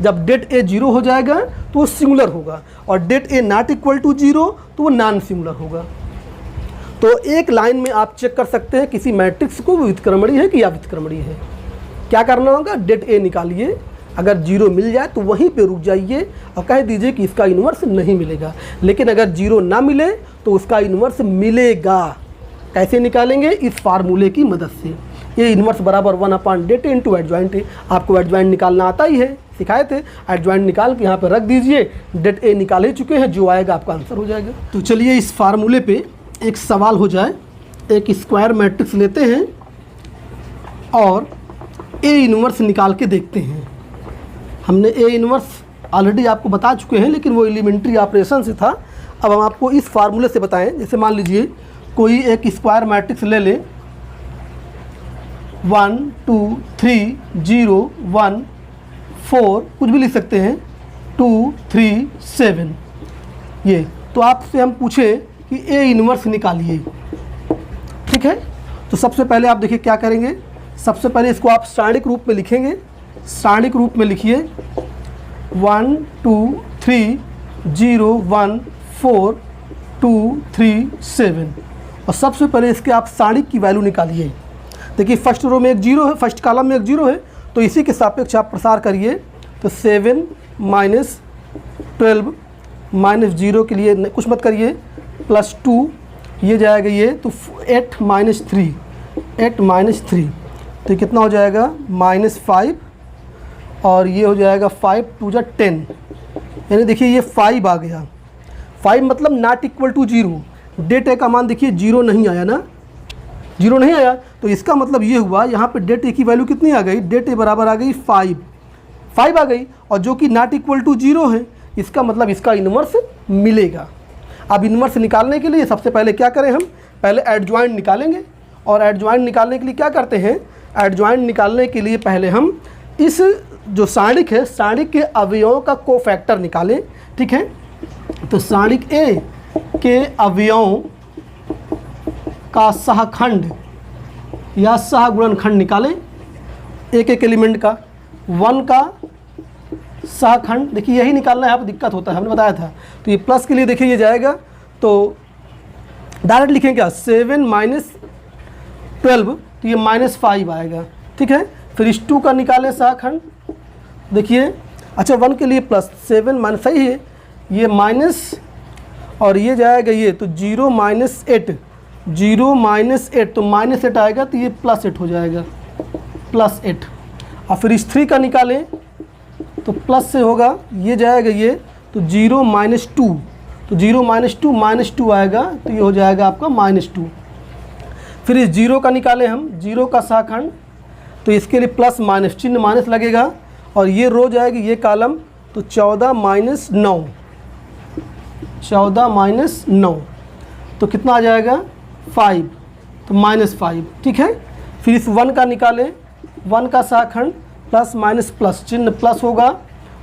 जब डेट ए 0 हो जाएगा तो वो सिंगुलर होगा, और det A not equal to 0 तो वो नॉन सिंगुलर होगा। तो एक लाइन में आप चेक कर सकते हैं किसी मैट्रिक्स को व्युत्क्रमणीय है कि अव्युत्क्रमणीय है। क्या करना होगा, डेट ए निकालिए, अगर 0 मिल जाए तो वहीं पे रुक जाइए और कह दीजिए कि इसका इन्वर्स नहीं मिलेगा। लेकिन अगर 0 ना मिले तो उसका इन्वर्स मिलेगा। कैसे निकालेंगे, इस फार्मूले की मदद से। ये इन्वर्स बराबर 1/डेट ए इंटू एडजॉइंट ए। आपको एडजॉइंट निकालना आता ही है, सिखाए थे। एडजॉइंट निकाल के यहाँ पर रख दीजिए, डेट ए निकाल ही चुके हैं, जो आएगा आपका आंसर हो जाएगा। तो चलिए इस फार्मूले पे एक सवाल हो जाए। एक स्क्वायर मैट्रिक्स लेते हैं और ए इन्वर्स निकाल के देखते हैं। हमने ए इन्वर्स ऑलरेडी आपको बता चुके हैं, लेकिन वो एलिमेंट्री ऑपरेशन से था। अब हम आपको इस फार्मूले से बताएं। जैसे मान लीजिए कोई एक स्क्वायर मैट्रिक्स ले ले, 1 2 3 0 1 4, कुछ भी लिख सकते हैं, 2 3 7। ये तो आपसे हम पूछे कि ए इन्वर्स निकालिए, ठीक है। तो सबसे पहले आप देखिए क्या करेंगे। सबसे पहले इसको आप सारणिक रूप में लिखेंगे। सारणिक रूप में लिखिए 1 2 3 0 1 4 2 3 7, और सबसे पहले इसके आप सारणिक की वैल्यू निकालिए। देखिए फर्स्ट रो में एक 0 है, फर्स्ट कॉलम में एक 0 है, तो इसी के सापेक्ष आप प्रसार करिए। तो 7 माइनस 12 माइनस 0 के लिए कुछ मत करिए, प्लस 2 ये जाएगा ये, तो 8 माइनस 3, 8 माइनस 3, तो कितना हो जाएगा -5, और ये हो जाएगा 5 2 जा 10, यानी देखिए ये 5 आ गया। 5 मतलब नॉट इक्वल टू 0। डेट ए का मान देखिए 0 नहीं आया ना, 0 नहीं आया, तो इसका मतलब ये हुआ यहाँ पे डेट ए की वैल्यू कितनी आ गई, डेट ए बराबर आ गई 5 आ गई, और जो कि नॉट इक्वल टू 0 है, इसका मतलब इसका इन्वर्स मिलेगा। अब इन्वर्स निकालने के लिए सबसे पहले क्या करें, हम पहले एडजॉइंट निकालेंगे। और एडजॉइंट निकालने के लिए क्या करते हैं, एडजॉइंट निकालने के लिए पहले हम इस जो सारणिक है, सारणिक के अवयवों का कोफैक्टर निकालें, ठीक है। तो सारणिक ए के अवयवों का सहखंड या सहगुणनखंड निकालें। एक एक एलिमेंट का 1 का सहखंड, देखिए यही निकालना है, आप दिक्कत होता है, हमने बताया था। तो ये प्लस के लिए देखिए ये जाएगा, तो डायरेक्ट लिखें क्या, 7 माइनस 12, तो ये -5 आएगा, ठीक है। फिर इस 2 का निकालें सहखंड, देखिए अच्छा 1 के लिए प्लस 7 माइनस, सही है, ये माइनस और ये जाएगा ये, तो 0 माइनस 8, 0 माइनस 8, तो -8 आएगा, तो ये +8 हो जाएगा, +8। और फिर इस 3 का निकालें तो प्लस से होगा, ये जाएगा ये, तो 0 माइनस 2, तो 0 माइनस 2 -2 आएगा, तो ये हो जाएगा आपका -2। फिर इस 0 का निकालें हम, 0 का सहखंड, तो इसके लिए प्लस माइनस चिन्ह माइनस लगेगा, और ये रो जाएगी ये कॉलम, तो 14 माइनस 9, 14 माइनस 9, तो कितना आ जाएगा 5, तो -5, ठीक है। फिर इस 1 का निकालें, 1 का सहखंड, प्लस माइनस प्लस चिन्ह प्लस होगा,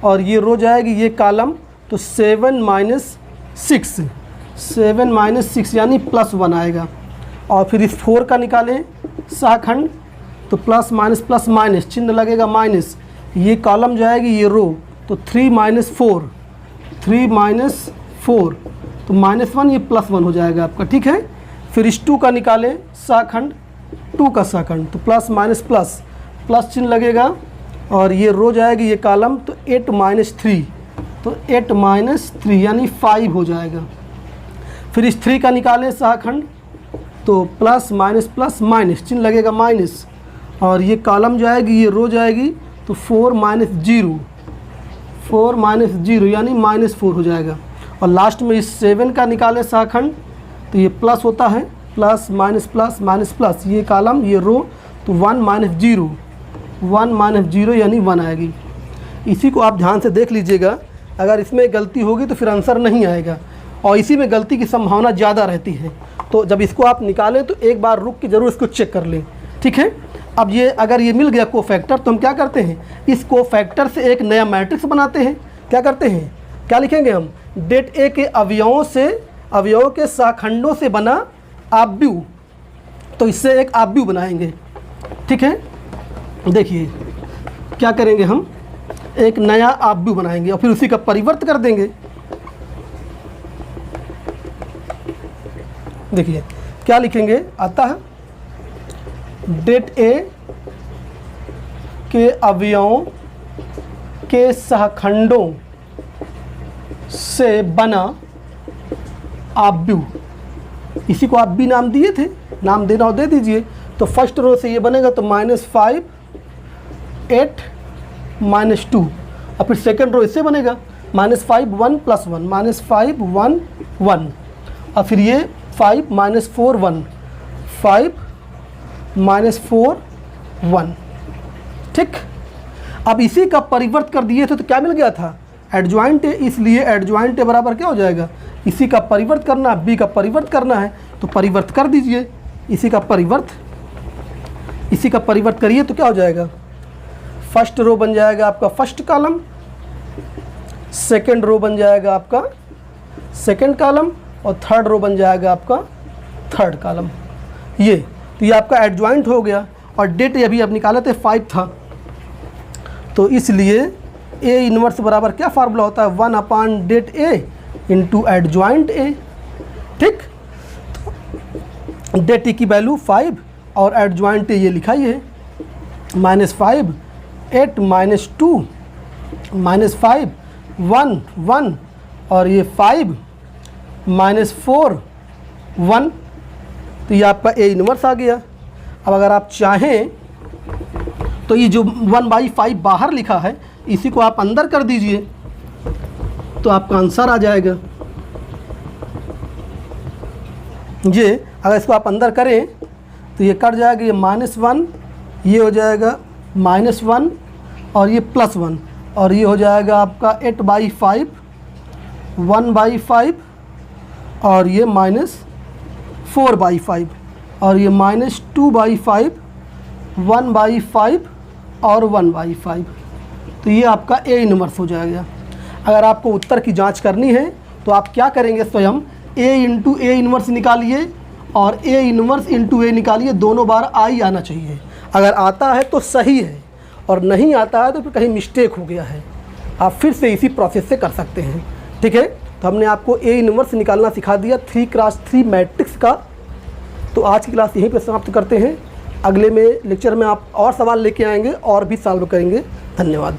और ये रो जाएगी ये कॉलम, तो 7 माइनस 6, 7 माइनस 6 यानी +1 आएगा। और फिर इस 4 का निकालें सहखंड, तो प्लस माइनस चिन्ह लगेगा माइनस, ये कॉलम जाएगी ये रो, तो 3 माइनस 4, 3 माइनस 4, तो -1, ये +1 हो जाएगा आपका, ठीक है। फिर इस 2 का निकालें सहखंड, 2 का सहखंड, तो प्लस माइनस प्लस चिन्ह लगेगा, और ये रो जाएगी ये कॉलम, तो 8 माइनस 3, तो 8 माइनस 3 यानी 5 हो जाएगा। फिर इस 3 का निकालें सहाखंड, तो प्लस माइनस चिन्ह लगेगा माइनस, और ये कॉलम जाएगी ये रो जाएगी, तो 4 माइनस 0, 4 माइनस 0 यानी -4 हो जाएगा। और लास्ट में इस 7 का निकालें सहाखंड, तो ये प्लस होता है, प्लस माइनस प्लस, ये कॉलम ये रो, तो 1 माइनस 0, 1 माइनस 0 यानी 1 आएगी। इसी को आप ध्यान से देख लीजिएगा, अगर इसमें गलती होगी तो फिर आंसर नहीं आएगा, और इसी में गलती की संभावना ज़्यादा रहती है। तो जब इसको आप निकालें तो एक बार रुक के ज़रूर इसको चेक कर लें, ठीक है। अब ये अगर ये मिल गया कोफैक्टर, तो हम क्या करते हैं, इस कोफैक्टर से एक नया मैट्रिक्स बनाते हैं। क्या करते हैं, क्या लिखेंगे हम, डेट ए के अवयवों के शाखंडों से बना आव्यूह, तो इससे एक आव्यूह बनाएंगे, ठीक है। देखिए क्या करेंगे, हम एक नया आव्यूह बनाएंगे और फिर उसी का परिवर्त कर देंगे। देखिए क्या लिखेंगे, आता है डेट ए के अवयवों के सहखंडों से बना आव्यूह, इसी को आप भी नाम दिए थे, नाम देना हो दे दीजिए। तो फर्स्ट रो से ये बनेगा तो -5 8 -2, और फिर सेकंड रो इससे बनेगा -5 1 + 1, -5 1 1, और फिर ये 5 -4 1, 5 -4 1, ठीक। अब इसी का परिवर्त कर दिए थे तो क्या मिल गया था, एडजॉइंट है, इसलिए एडजॉइंट है बराबर क्या हो जाएगा, इसी का परिवर्त करना, बी का परिवर्त करना है, तो परिवर्त कर दीजिए। इसी का परिवर्त करिए तो क्या हो जाएगा, फर्स्ट रो बन जाएगा आपका फर्स्ट कॉलम, सेकंड रो बन जाएगा आपका सेकंड कॉलम, और थर्ड रो बन जाएगा आपका थर्ड कॉलम। ये तो ये आपका एडजॉइंट हो गया। और डेट अभी आप निकाले थे 5 था, तो इसलिए ए इनवर्स बराबर क्या फार्मूला होता है, 1 det A into adjoint A, ठीक। तो डेट ए की वैल्यू 5 और एडजॉइंट ए ये लिखा ही है, -5 8 -2 -5 1 1, और ये 5 -4 1, तो ये आपका ए इनवर्स आ गया। अब अगर आप चाहें तो ये जो 1/5 बाहर लिखा है इसी को आप अंदर कर दीजिए, तो आपका आंसर आ जाएगा। ये अगर इसको आप अंदर करें तो ये कट जाएगा, ये -1, ये हो जाएगा -1, और ये +1, और ये हो जाएगा आपका 8/5 1/5, और ये -4/5, और ये -2/5 1/5 और 1/5, तो ये आपका ए इनवर्स हो जाएगा। अगर आपको उत्तर की जांच करनी है तो आप क्या करेंगे, स्वयं ए इंटू ए इनवर्स निकालिए और ए इनवर्स इंटू ए निकालिए, दोनों बार आई आना चाहिए। अगर आता है तो सही है, और नहीं आता है तो फिर कहीं मिस्टेक हो गया है, आप फिर से इसी प्रोसेस से कर सकते हैं, ठीक है। तो हमने आपको ए इनवर्स निकालना सिखा दिया 3x3 मैट्रिक्स का। तो आज की क्लास यहीं पर समाप्त करते हैं। अगले में लेक्चर में आप और सवाल लेके आएंगे और भी सॉल्व करेंगे। धन्यवाद।